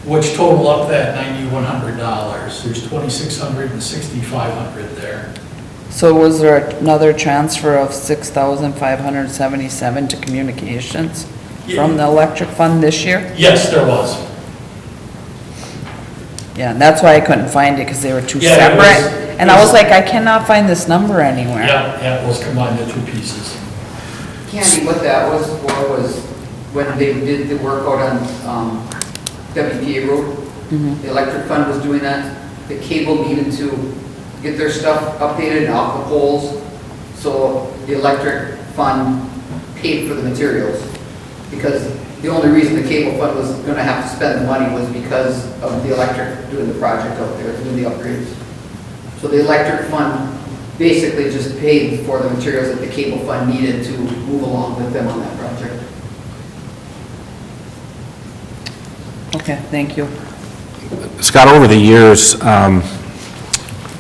which total up that $9,100. There's $2,600 and $6,500 there. So was there another transfer of $6,577 to communications from the electric fund this year? Yes, there was. Yeah, and that's why I couldn't find it, because they were two Yeah, it was- separate. And I was like, I cannot find this number anywhere. Yeah, it was combined the two pieces. Candy, what that was for was when they did the work out on WPA Road, the electric fund was doing that. The cable needed to get their stuff updated and off the poles, so the electric fund paid for the materials. Because the only reason the cable fund was gonna have to spend the money was because of the electric doing the project out there, doing the upgrades. So the electric fund basically just paid for the materials that the cable fund needed to move along with them on that project. Okay, thank you. Scott, over the years,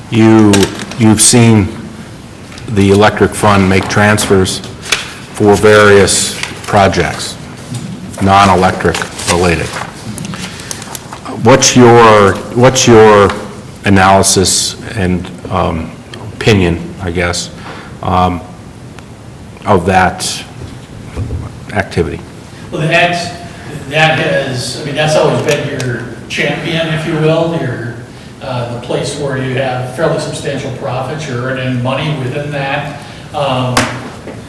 you've seen the electric fund make transfers for various projects, non-electric related. What's your analysis and opinion, I guess, of that activity? Well, that has, I mean, that's always been your champion, if you will, the place where you have fairly substantial profits, you're earning money within that.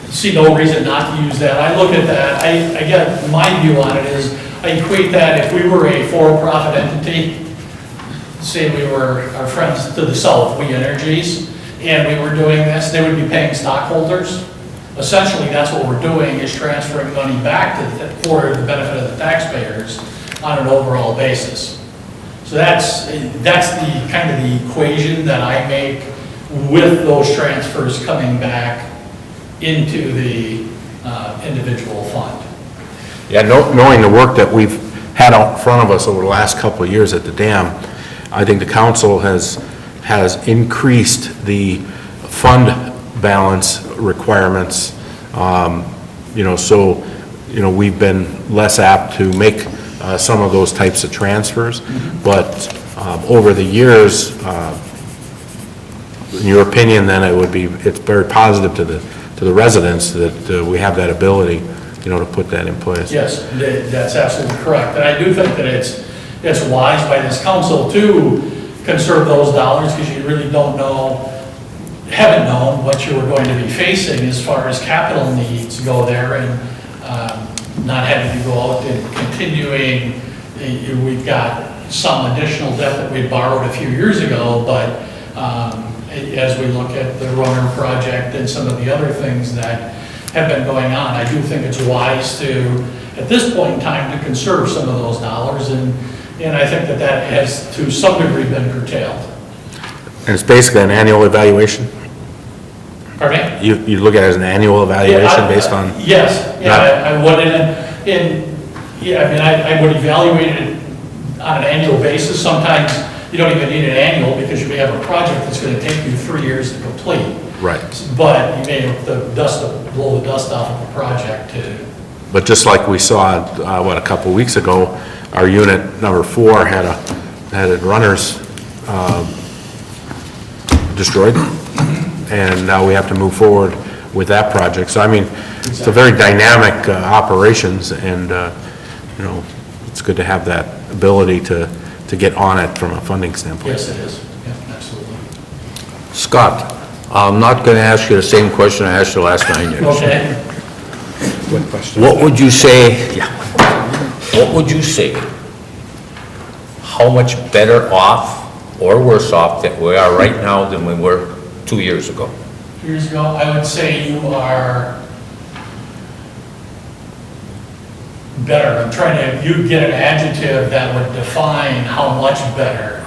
See no reason not to use that. I look at that, I get, my view on it is, I equate that if we were a for-profit entity, say we were our friends to the south, We Energies, and we were doing this, they would be paying stockholders. Essentially, that's what we're doing, is transferring money back for the benefit of the taxpayers on an overall basis. So that's the kind of the equation that I make with those transfers coming back into the individual fund. Yeah, knowing the work that we've had out in front of us over the last couple of years at the dam, I think the council has increased the fund balance requirements, so, we've been less apt to make some of those types of transfers, but over the years, in your opinion, then it's very positive to the residents that we have that ability, to put that in place. Yes, that's absolutely correct. And I do think that it's wise by this council to conserve those dollars, because you really haven't known what you were going to be facing as far as capital needs go there, and not having to go out and continuing. We've got some additional debt that we borrowed a few years ago, but as we look at the runner project and some of the other things that have been going on, I do think it's wise to, at this point in time, to conserve some of those dollars, and I think that has to some degree been curtailed. And it's basically an annual evaluation? Pardon me? You look at it as an annual evaluation based on? Yes, I would, I would evaluate it on an annual basis. Sometimes you don't even need an annual, because you may have a project that's going to take you 3 years to complete. Right. But you may have blow the dust off of a project to. But just like we saw, a couple weeks ago, our unit number 4 had runners destroyed, and now we have to move forward with that project. So, I mean, it's a very dynamic operations, and, it's good to have that ability to get on it from a funding standpoint. Yes, it is. Yeah, absolutely. Scott, I'm not going to ask you the same question I asked you last 9 years. Okay. What question? What would you say, how much better off or worse off that we are right now than we were 2 years ago? 2 years ago, I would say you are better. I'm trying to, you get an adjective that would define how much better,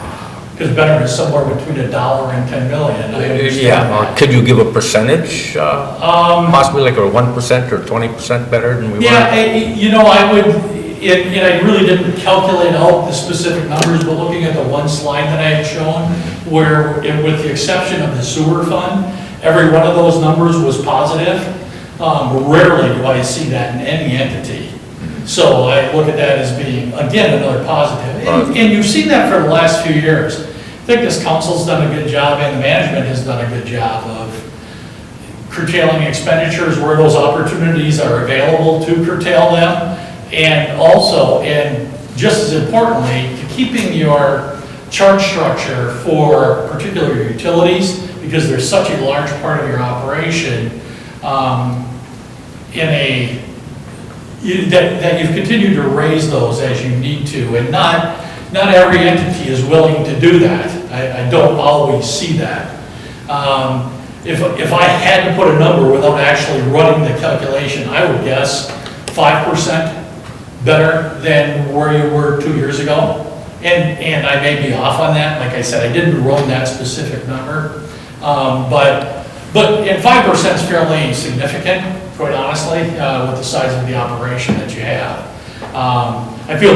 because better is somewhere between $1 and 10 million. I understand Yeah, or that. could you give a percentage? Possibly like a 1% or 20% better than we were? Yeah, I would, and I really didn't calculate out the specific numbers, but looking at the one slide that I had shown, where, with the exception of the sewer fund, every one of those numbers was positive. Rarely do I see that in any entity. So I look at that as being, again, another positive. And you've seen that for the last few years. I think this council's done a good job, and the management has done a good job of curtailing expenditures where those opportunities are available to curtail them. And also, and just as importantly, to keeping your charge structure for particular utilities, because they're such a large part of your operation, that you've continued to raise those as you need to, and not every entity is willing to do that. I don't always see that. If I had to put a number without actually running the calculation, I would guess 5% better than where you were 2 years ago. And I may be off on that. Like I said, I didn't run that specific number. But But, and 5% is fairly significant, quite honestly, with the size of the operation that you have. I feel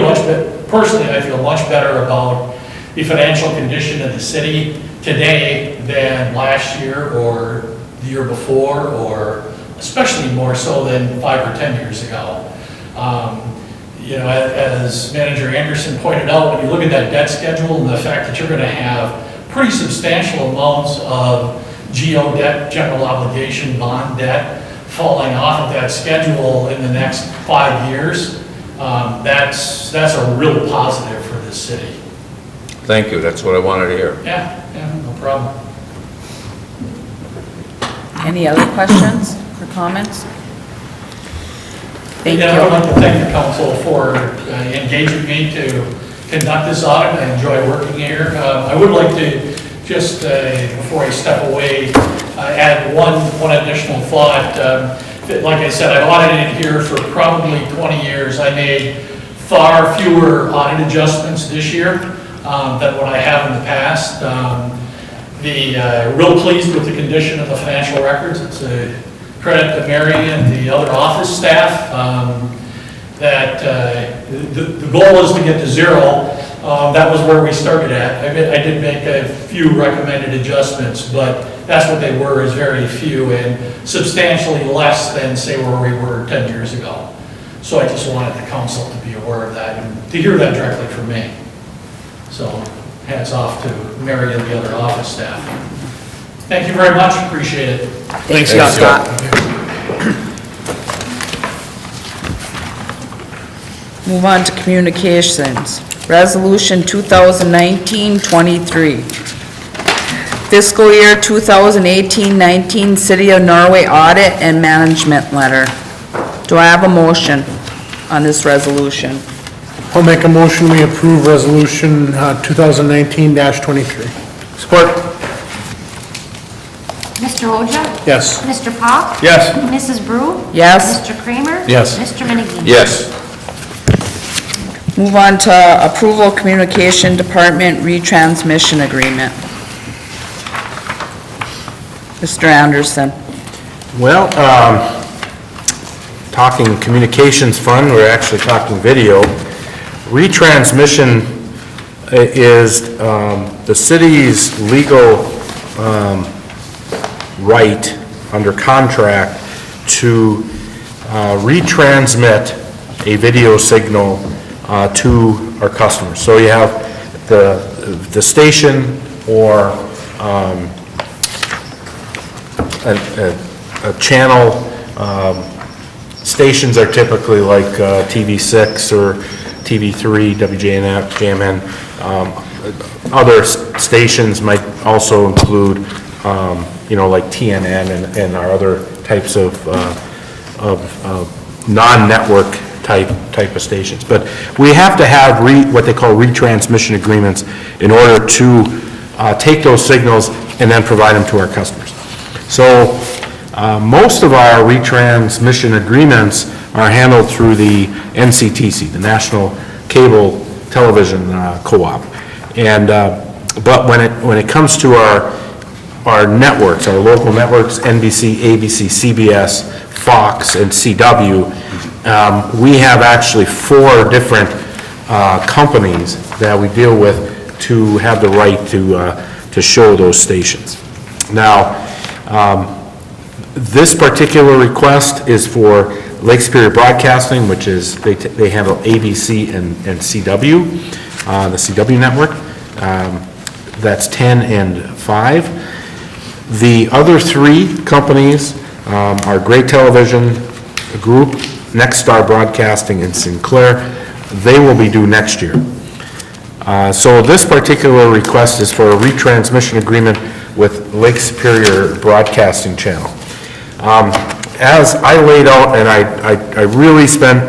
personally, I feel much better about the financial condition of the city today than last year or the year before, or especially more so than 5 or 10 years ago. You know, as Manager Anderson pointed out, when you look at that debt schedule and the fact that you're going to have pretty substantial amounts of GO debt, general obligation bond debt, falling off of that schedule in the next 5 years, that's a real positive for this city. Thank you, that's what I wanted to hear. Yeah, no problem. Any other questions or comments? Thank Yeah, I would you. like to thank the council for engaging me to conduct this audit. I enjoy working here. I would like to just, before I step away, add one additional thought. Like I said, I've audited here for probably 20 years. I made far fewer audit adjustments this year than what I have in the past. Real pleased with the condition of the financial records. It's a credit to Mary and the other office staff. The goal is to get to zero. That was where we started at. I did make a few recommended adjustments, but that's what they were, is very few and substantially less than, say, where we were 10 years ago. So I just wanted the council to be aware of that and to hear that directly from me. So hats off to Mary and the other office staff. Thank you very much, appreciate it. Thanks, Scott. Move on to communications. Resolution 2019-23. Fiscal year 2018-19 City of Norway Audit and Management Letter. Do I have a motion on this resolution? I'll make a motion, we approve resolution 2019-23. Support. Mr. Oja? Yes. Mr. Pop? Yes. Mrs. Brew? Yes. Mr. Kramer? Yes. Mr. Minnicky? Yes. Move on to approval communication department retransmission agreement. Mr. Anderson. Well, talking communications fund, we're actually talking video. Retransmission is the city's legal right under contract to retransmit a video signal to our customers. So you have the station or a channel. Stations are typically like TV6 or TV3, WJMN. Other stations might also include, like TNN and our other types of non-network type of stations. But we have to have what they call retransmission agreements in order to take those signals and then provide them to our customers. So most of our retransmission agreements are handled through the NCTC, the National Cable Television Co-op. And but when it comes to our networks, our local networks, NBC, ABC, CBS, Fox, and CW, we have actually 4 different companies that we deal with to have the right to show those stations. Now, this particular request is for Lake Superior Broadcasting, which is, they handle ABC and CW, the CW network. That's 10 and 5. The other 3 companies are Great Television Group, Nexstar Broadcasting, and Sinclair. They will be due next year. So this particular request is for a retransmission agreement with Lake Superior Broadcasting Channel. As I laid out, and I really spent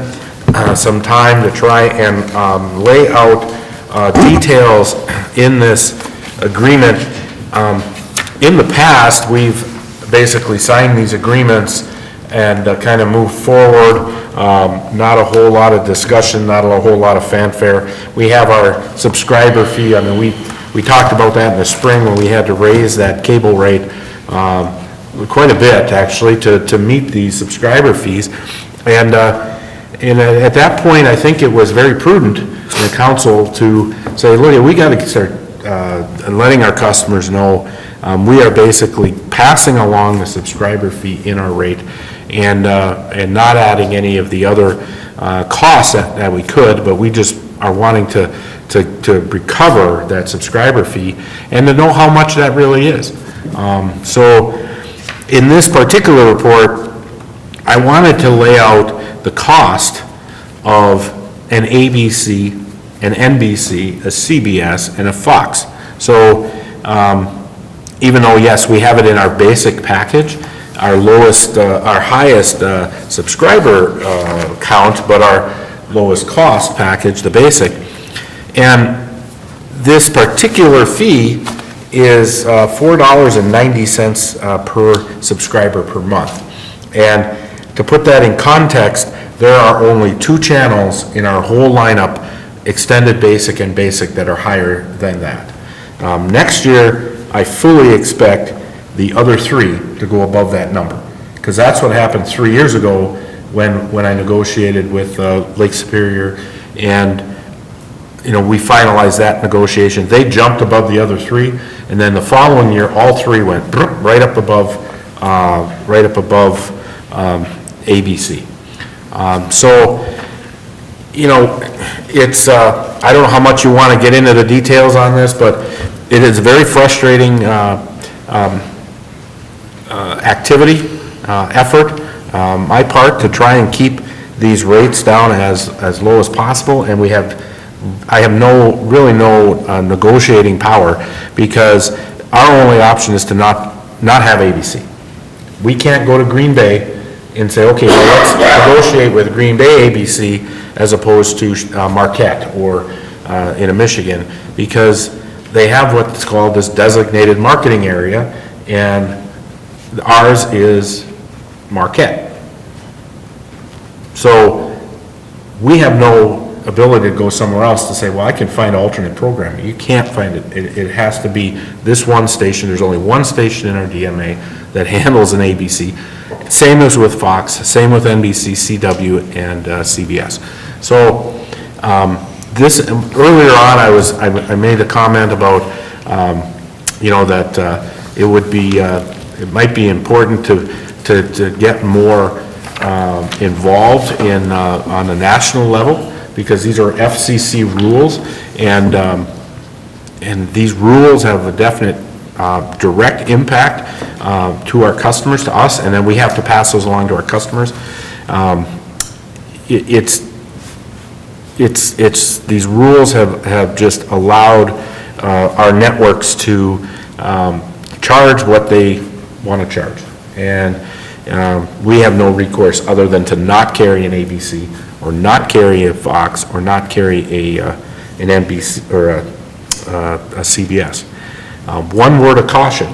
some time to try and lay out details in this agreement. In the past, we've basically signed these agreements and kind of moved forward. Not a whole lot of discussion, not a whole lot of fanfare. We have our subscriber fee. I mean, we talked about that in the spring when we had to raise that cable rate quite a bit, actually, to meet these subscriber fees. And at that point, I think it was very prudent in the council to say, look, we got to start letting our customers know we are basically passing along the subscriber fee in our rate and not adding any of the other costs that we could, but we just are wanting to recover that subscriber fee and to know how much that really is. So in this particular report, I wanted to lay out the cost of an ABC, an NBC, a CBS, and a Fox. So even though, yes, we have it in our basic package, our lowest, our highest subscriber count, but our lowest cost package, the basic. And this particular fee is $4.90 per subscriber per month. And to put that in context, there are only 2 channels in our whole lineup, extended basic and basic, that are higher than that. Next year, I fully expect the other 3 to go above that number, because that's what happened 3 years ago when I negotiated with Lake Superior, and we finalized that negotiation. They jumped above the other 3, and then the following year, all 3 went right up above ABC. So, it's, I don't know how much you want to get into the details on this, but it is a very frustrating activity, effort, my part, to try and keep these rates down as low as possible, and I have really no negotiating power, because our only option is to not have ABC. We can't go to Green Bay and say, okay, well, let's negotiate with Green Bay ABC as opposed to Marquette or in Michigan, because they have what's called this designated marketing area, and ours is Marquette. So we have no ability to go somewhere else to say, well, I can find alternate programming. You can't find it. It has to be this one station. There's only one station in our DMA that handles an ABC. Same as with Fox, same with NBC, CW, and CBS. So this, earlier on, I made a comment about, that it might be important to get more involved in on a national level, because these are FCC rules, and these rules have a definite direct impact to our customers, to us, and then we have to pass those along to our customers. These rules have just allowed our networks to charge what they want to charge, and we have no recourse other than to not carry an ABC, or not carry a Fox, or not carry an NBC or a CBS. One word of caution,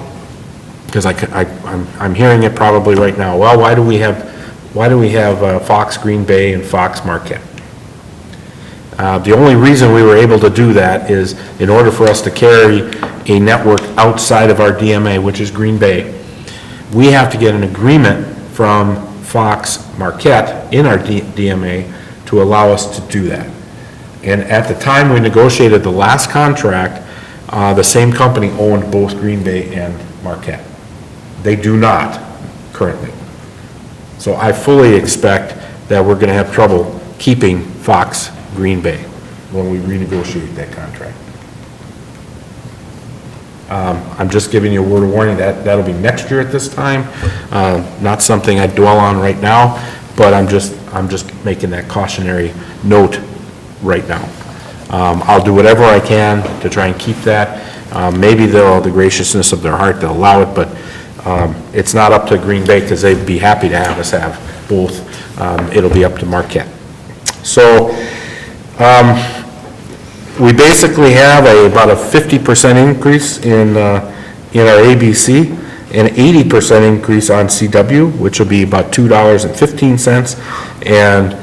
because I'm hearing it probably right now. Well, why do we have Fox Green Bay and Fox Marquette? The only reason we were able to do that is in order for us to carry a network outside of our DMA, which is Green Bay, we have to get an agreement from Fox Marquette in our DMA to allow us to do that. And at the time we negotiated the last contract, the same company owned both Green Bay and Marquette. They do not currently. So I fully expect that we're going to have trouble keeping Fox Green Bay when we renegotiate that contract. I'm just giving you a word of warning that that'll be next year at this time. Not something I dwell on right now, but I'm just making that cautionary note right now. I'll do whatever I can to try and keep that. Maybe they'll, the graciousness of their heart, they'll allow it, but it's not up to Green Bay, because they'd be happy to have us have both. It'll be up to Marquette. So we basically have about a 50% increase in our ABC, an 80% increase on CW, which will be about $2.15, and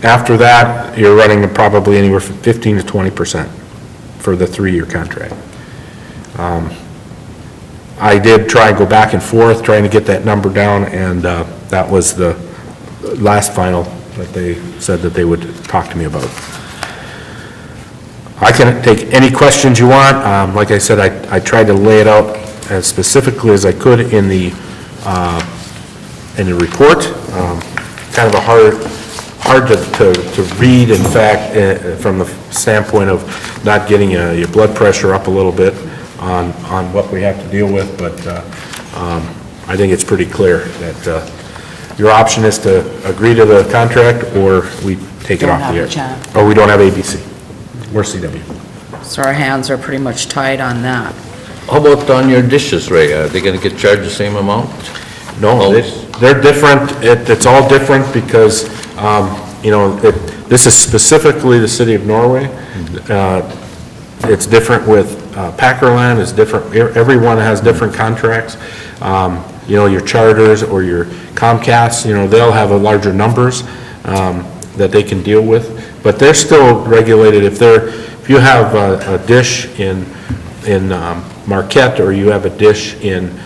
after that, you're running probably anywhere from 15 to 20% for the 3-year contract. I did try and go back and forth, trying to get that number down, and that was the last final that they said that they would talk to me about. I can take any questions you want. Like I said, I tried to lay it out as specifically as I could in the report. Kind of a hard to read, in fact, from the standpoint of not getting your blood pressure up a little bit on what we have to deal with, but I think it's pretty clear that your option is to agree to the contract, or we take it Don't off have the a air. chance. Or we don't have ABC. We're CW. So our hands are pretty much tied on that. How about on your dishes, Ray? Are they gonna get charged the same amount? No, Oh. they're different. It's all different because, you know, this is specifically the city of Norway. It's different with Packerland, it's different, everyone has different contracts. You know, your Charters or your Comcast, you know, they'll have a larger numbers that they can deal with, but they're still regulated. If you have a dish in Marquette, or you have a dish in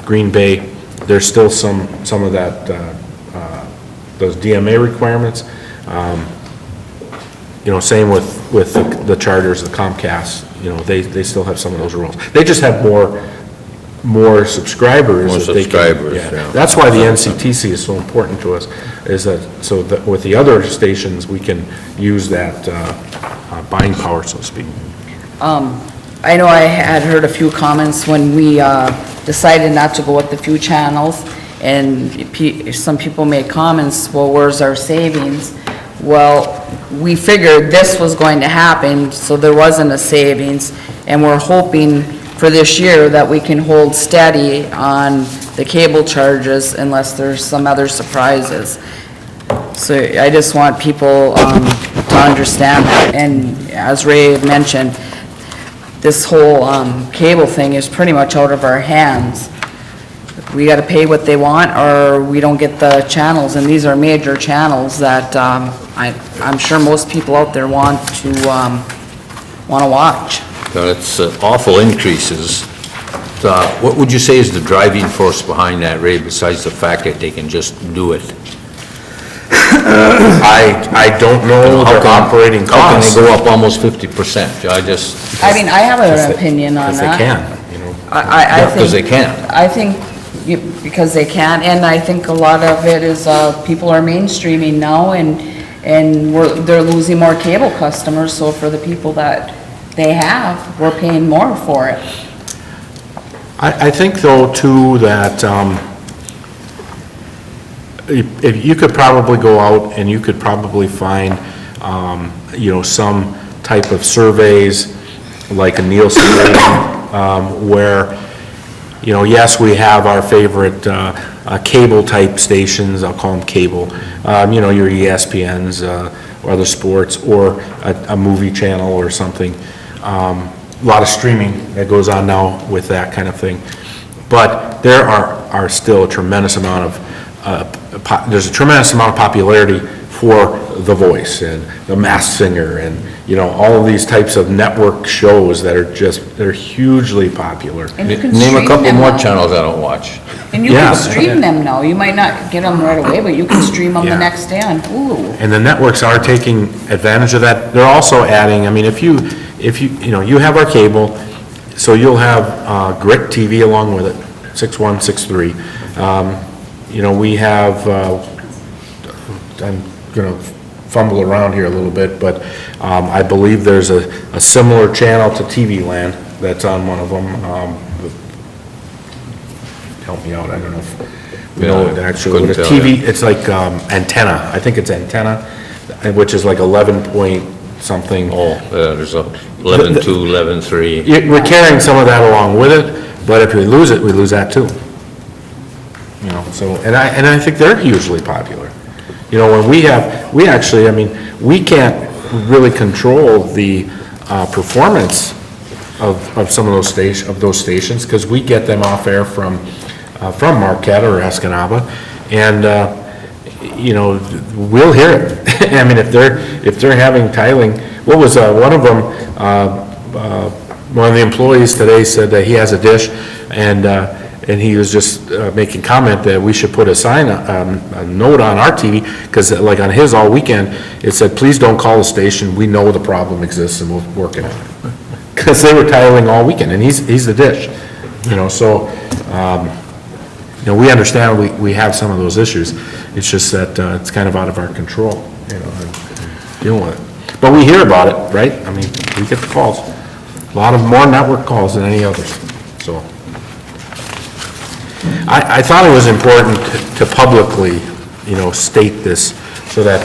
Green Bay, there's still some of that, those DMA requirements. You know, same with the Charters, the Comcast, you know, they still have some of those rules. They just have more subscribers. More that they can- subscribers, yeah. That's why the NCTC is so important to us, is that, so that with the other stations, we can use that buying power, so to speak. I know I had heard a few comments when we decided not to go with the few channels, and some people made comments, well, where's our savings? Well, we figured this was going to happen, so there wasn't a savings, and we're hoping for this year that we can hold steady on the cable charges unless there's some other surprises. So I just want people to understand that, and as Ray mentioned, this whole cable thing is pretty much out of our hands. We gotta pay what they want, or we don't get the channels, and these are major channels that I'm sure most people out there want to watch. It's awful increases. What would you say is the driving force behind that, Ray, besides the fact that they can just do it? I don't know their operating How can costs. they go up almost 50%? I mean, I have an opinion on If that. they can, you know. I think. Because they can. I think because they can, and I think a lot of it is, people are mainstreaming now, and they're losing more cable customers, so for the people that they have, we're paying more for it. I think though too that, if you could probably go out and you could probably find, you know, some type of surveys, like a Nielsen rating, where, you know, yes, we have our favorite cable-type stations, I'll call them cable, you know, your ESPNs, or other sports, or a movie channel or something. A lot of streaming that goes on now with that kind of thing. But there are still a tremendous amount of, there's a tremendous amount of popularity for The Voice and The Masked Singer, and, you know, all of these types of network shows that are just, they're hugely popular. And you can Name a stream couple them more now. channels I don't watch. And you Yeah. can stream them now. You might not get them right away, but you can stream them Yeah. the next day on Hulu. And the networks are taking advantage of that. They're also adding, I mean, if you know, you have our cable, so you'll have Grit TV along with it, 6163. You know, we have, I'm gonna fumble around here a little bit, but I believe there's a similar channel to TV Land that's on one of them. Help me out, I don't know if we know Yeah, it actually. couldn't tell TV, it's like Antenna, I think it's Antenna, which is like 11 point something. Oh, there's a 11.2, 11.3. We're carrying some of that along with it, but if we lose it, we lose that too. You know, so, and I think they're hugely popular. You know, when we actually, I mean, we can't really control the performance of some of those stations, because we get them off air from Marquette or Escanaba, and you know, we'll hear it. I mean, if they're having tiling, what was one of them? One of the employees today said that he has a dish, And he was just making comment that we should put a sign, a note on our TV, because like on his all weekend, it said, please don't call the station, we know the problem exists and we're working on it. Because they were tiling all weekend, and he's the dish, so, we understand we have some of those issues. It's just that it's kind of out of our control, and dealing with it. But we hear about it, right? I mean, we get the calls. A lot of more network calls than any others, so. I thought it was important to publicly, state this so that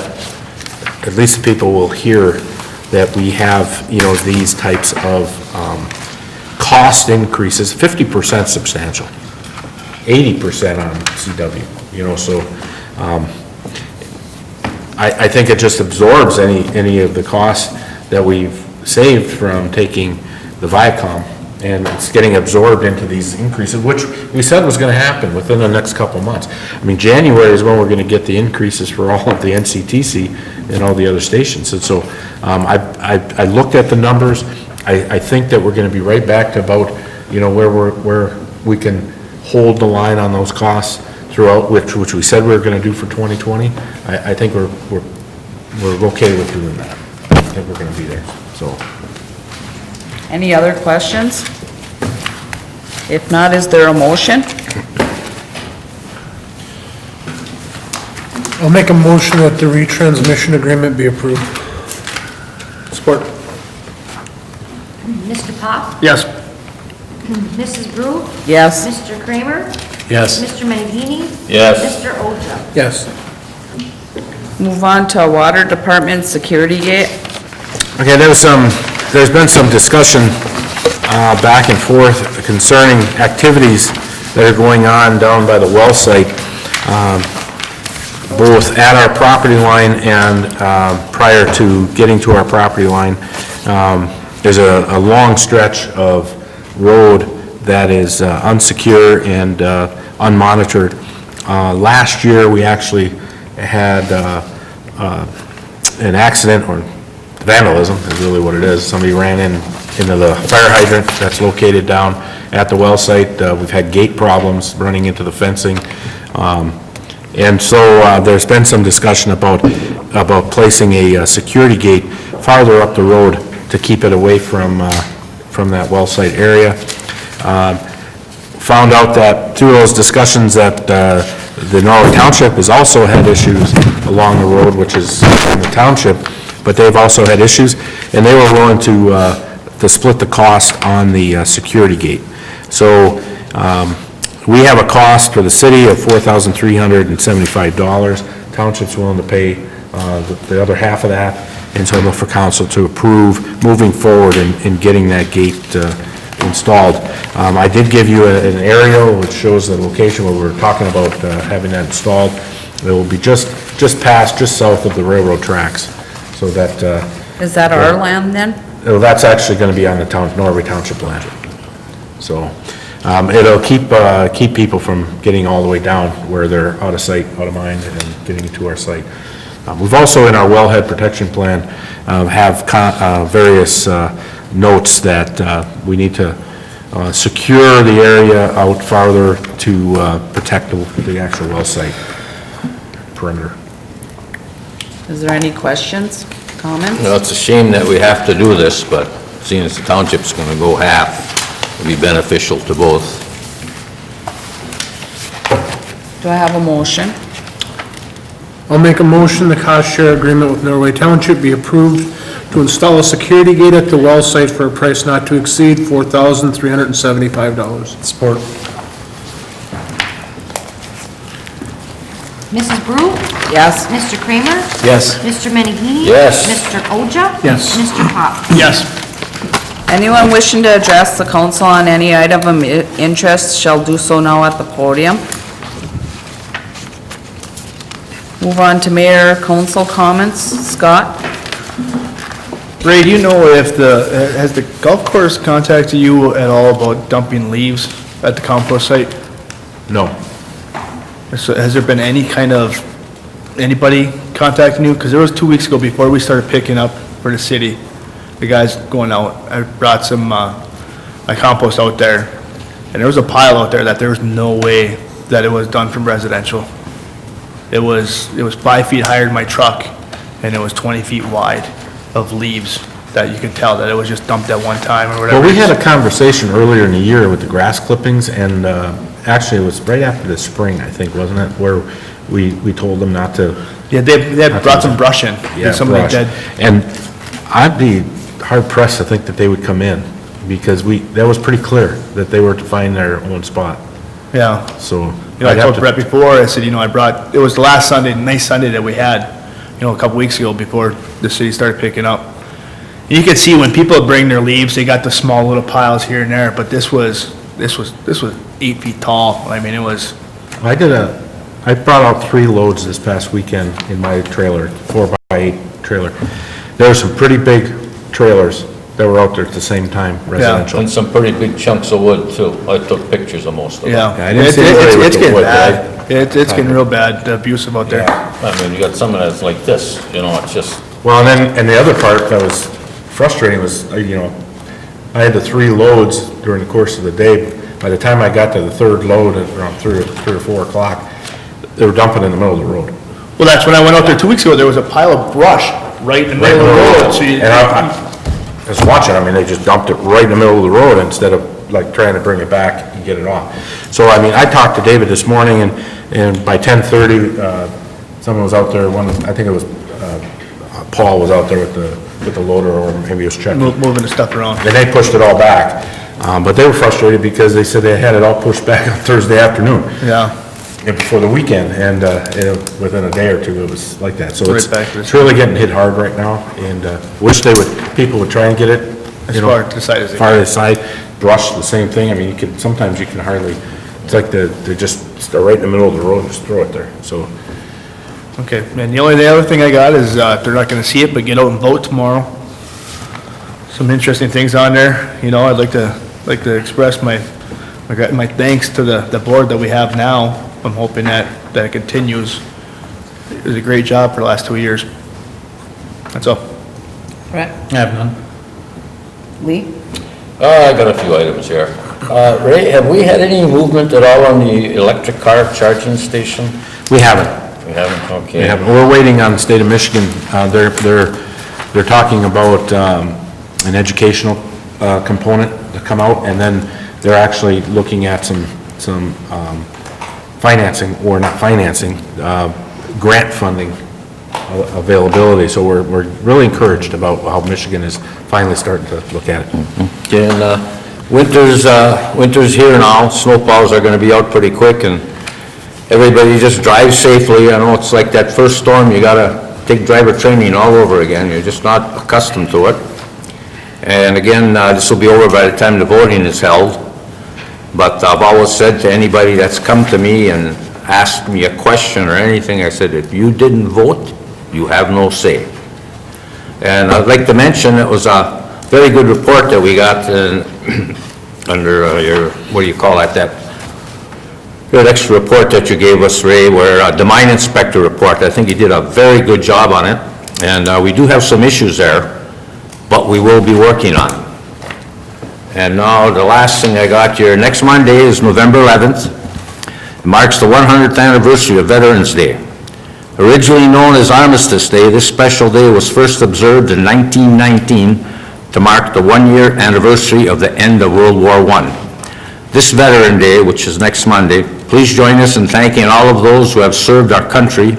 at least people will hear that we have, these types of cost increases, 50% substantial, 80% on CW, so I think it just absorbs any of the costs that we've saved from taking the Viacom, and it's getting absorbed into these increases, which we said was going to happen within the next couple of months. I mean, January is when we're going to get the increases for all of the NCTC and all the other stations. And so I looked at the numbers. I think that we're going to be right back to about, where we can hold the line on those costs throughout, which we said we were going to do for 2020. I think we're okay with doing that. I think we're going to be there, so. Any other questions? If not, is there a motion? I'll make a motion that the retransmission agreement be approved. Support. Mr. Pop? Yes. Mrs. Brew? Yes. Mr. Kramer? Yes. Mr. Menghini? Yes. Mr. Oja? Yes. Move on to Water Department Security Gate. Okay, there's been some discussion back and forth concerning activities that are going on down by the well site, both at our property line and prior to getting to our property line. There's a long stretch of road that is unsecure and unmonitored. Last year, we actually had an accident, or vandalism is really what it is. Somebody ran into the fire hydrant that's located down at the well site. We've had gate problems running into the fencing. And so there's been some discussion about placing a security gate farther up the road to keep it away from that well site area. Found out that through those discussions that the Norway Township has also had issues along the road, which is in the township, but they've also had issues, and they were willing to split the cost on the security gate. So we have a cost for the city of $4,375. Township's willing to pay the other half of that, and so I look for council to approve moving forward in getting that gate installed. I did give you an aerial which shows the location where we're talking about having that installed. It will be just south of the railroad tracks. So that... Is that our land then? That's actually going to be on the Norway Township land. So it'll keep people from getting all the way down where they're out of sight, out of mind, and getting to our site. We've also, in our wellhead protection plan, have various notes that we need to secure the area out farther to protect the actual well site perimeter. Is there any questions, comments? Well, it's a shame that we have to do this, but seeing as the township's going to go half, it'll be beneficial to both. Do I have a motion? I'll make a motion the cost share agreement with Norway Township be approved to install a security gate at the well site for a price not to exceed $4,375. Support. Mrs. Brew? Yes. Mr. Kramer? Yes. Mr. Menghini? Yes. Mr. Oja? Yes. Mr. Pop? Yes. Anyone wishing to address the council on any item of interest shall do so now at the podium. Move on to mayor council comments. Scott? Ray, do you know if has the golf course contacted you at all about dumping leaves at the compost site? No. So has there been any kind of, anybody contacting you? Because there was 2 weeks ago before we started picking up for the city, the guys going out, I brought some, my compost out there, And there was a pile out there that there was no way that it was done from residential. It was 5 feet higher than my truck, and it was 20 feet wide of leaves that you could tell that it was just dumped at one time or whatever. Well, we had a conversation earlier in the year with the grass clippings, and actually, it was right after the spring, I think, wasn't it? Where we told them not to. Yeah, they had brought some brush in. Yeah, Somebody brush. dead. And I'd be hard pressed to think that they would come in, because that was pretty clear that they were to find their own spot, Yeah. so. You know, I I'd have told to- Brett before, I said, it was the last Sunday, nice Sunday that we had, a couple weeks ago before the city started picking up. And you could see when people bring their leaves, they got the small little piles here and there, but this was 8 feet tall. I mean, it was, I brought out 3 loads this past weekend in my trailer, 4x8 trailer. There were some pretty big trailers that were out there at the same time, residential. And some pretty big chunks of wood too. I took pictures of most of them. yeah. I didn't see anybody with It's the getting wood, bad. It's getting real bad, the abusive out there. I mean, you got some that's like this, it's just, Well, and the other part that was frustrating was, I had the 3 loads during the course of the day. By the time I got to the 3rd load at around 3 or 4 o'clock, they were dumping in the middle of the road. Well, that's when I went out there 2 weeks ago, there was a pile of brush right in the middle of the road. So you- And I was watching, they just dumped it right in the middle of the road instead of like trying to bring it back and get it off. So, I talked to David this morning, and by 10:30, someone was out there, I think it was, Paul was out there with the loader, or maybe he was checking. Moving the stuff around. And they pushed it all back, but they were frustrated because they said they had it all pushed back on Thursday afternoon. Yeah. And before the weekend, and within a day or two, it was like that. So Right it's back to this. it's really getting hit hard right now, and wish people would try and get it, As far to the side as they far to the side. Brush, the same thing. Sometimes you can hardly, it's like they just start right in the middle of the road and just throw it there, so. Okay, and the other thing I got is, if they're not gonna see it, but get out and vote tomorrow. Some interesting things on there, I'd like to express my thanks to the board that we have now. I'm hoping that it continues. It was a great job for the last 2 years. That's all. Brett? I have none. Lee? I got a few items here. Ray, have we had any movement at all on the electric car charging station? We haven't. We haven't, okay. We haven't. We're waiting on the state of Michigan. They're talking about an educational component to come out, and then they're actually looking at some financing, or not financing, grant funding availability. So we're really encouraged about how Michigan is finally starting to look at it. Okay, and winter's here now, snowplows are gonna be out pretty quick, and everybody just drive safely. I know it's like that first storm, you gotta take driver training all over again, you're just not accustomed to it. And again, this will be over by the time the voting is held, but I've always said to anybody that's come to me and asked me a question or anything, I said, if you didn't vote, you have no say. And I'd like to mention, it was a very good report that we got under your, what do you call that good extra report that you gave us, Ray, where the mine inspector report, I think you did a very good job on it. And we do have some issues there, but we will be working on them. And now the last thing I got here, next Monday is November 11th. It marks the 100th anniversary of Veterans Day. Originally known as Armistice Day, this special day was first observed in 1919 to mark the 1-year anniversary of the end of World War I. This Veteran Day, which is next Monday, please join us in thanking all of those who have served our country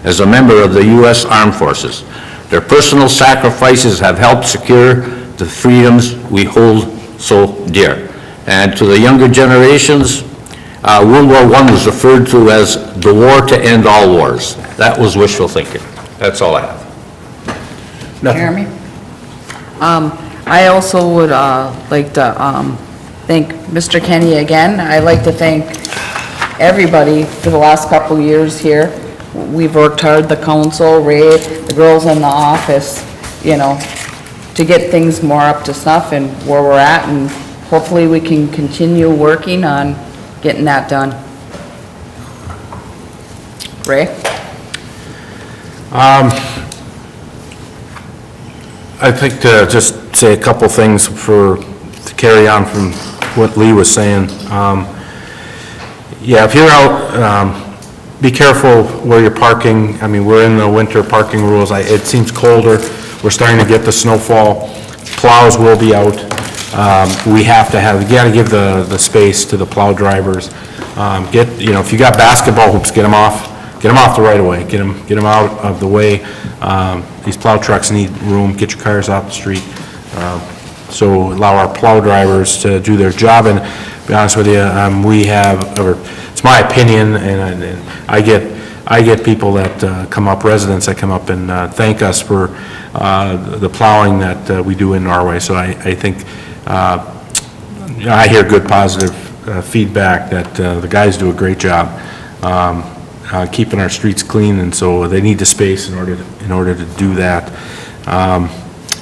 as a member of the U.S. Armed Forces. Their personal sacrifices have helped secure the freedoms we hold so dear. And to the younger generations, World War I was referred to as the war to end all wars. That was wishful thinking. That's all I have. Jeremy? I also would like to thank Mr. Kenny again. I'd like to thank everybody for the last couple years here. We've worked hard, the council, Ray, the girls in the office, to get things more up to snuff and where we're at, and hopefully we can continue working on getting that done. Ray? I think to just say a couple things to carry on from what Lee was saying. Yeah, if you're out, be careful where you're parking. I mean, we're in the winter parking rules. It seems colder. We're starting to get the snowfall. Plows will be out. We have to have, you gotta give the space to the plow drivers. If you got basketball hoops, get them off the right of way. Get them out of the way. These plow trucks need room. Get your cars off the street. So allow our plow drivers to do their job. And to be honest with you, it's my opinion, and I get people that come up, residents that come up and thank us for the plowing that we do in Norway. So I think, I hear good positive feedback that the guys do a great job keeping our streets clean, and so they need the space in order to do that.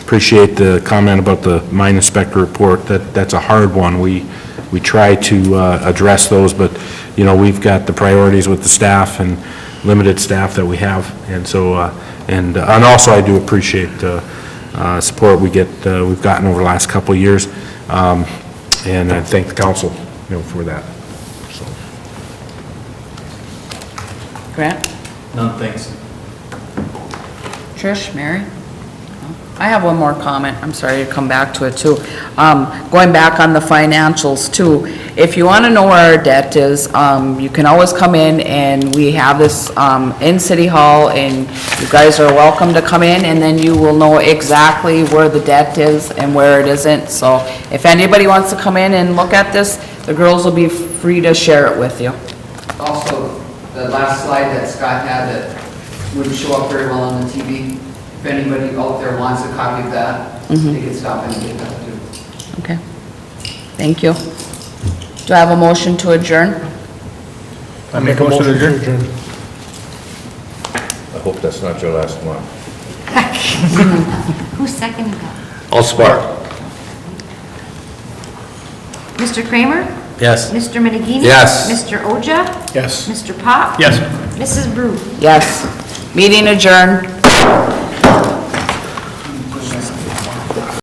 Appreciate the comment about the mine inspector report. That's a hard one. We try to address those, but we've got the priorities with the staff and limited staff that we have, and so and also I do appreciate the support we've gotten over the last couple of years, and I thank the council for that. So. Grant? None, thanks. Trish, Mary? I have one more comment, I'm sorry to come back to it too. Going back on the financials too, if you want to know where our debt is, you can always come in, and we have this in City Hall, and you guys are welcome to come in, and then you will know exactly where the debt is and where it isn't. So if anybody wants to come in and look at this, the girls will be free to share it with you. Also, the last slide that Scott had that wouldn't show up very well on the TV, if anybody out there wants a copy of that, they can stop in and get that too. Okay, thank you. Do I have a motion to adjourn? I make a motion to adjourn. I hope that's not your last one. Who seconded that? I'll support. Mr. Kramer? Yes. Mr. Menegini? Yes. Mr. Oja? Yes. Mr. Pop? Yes. Mrs. Brew? Yes. Meeting adjourned.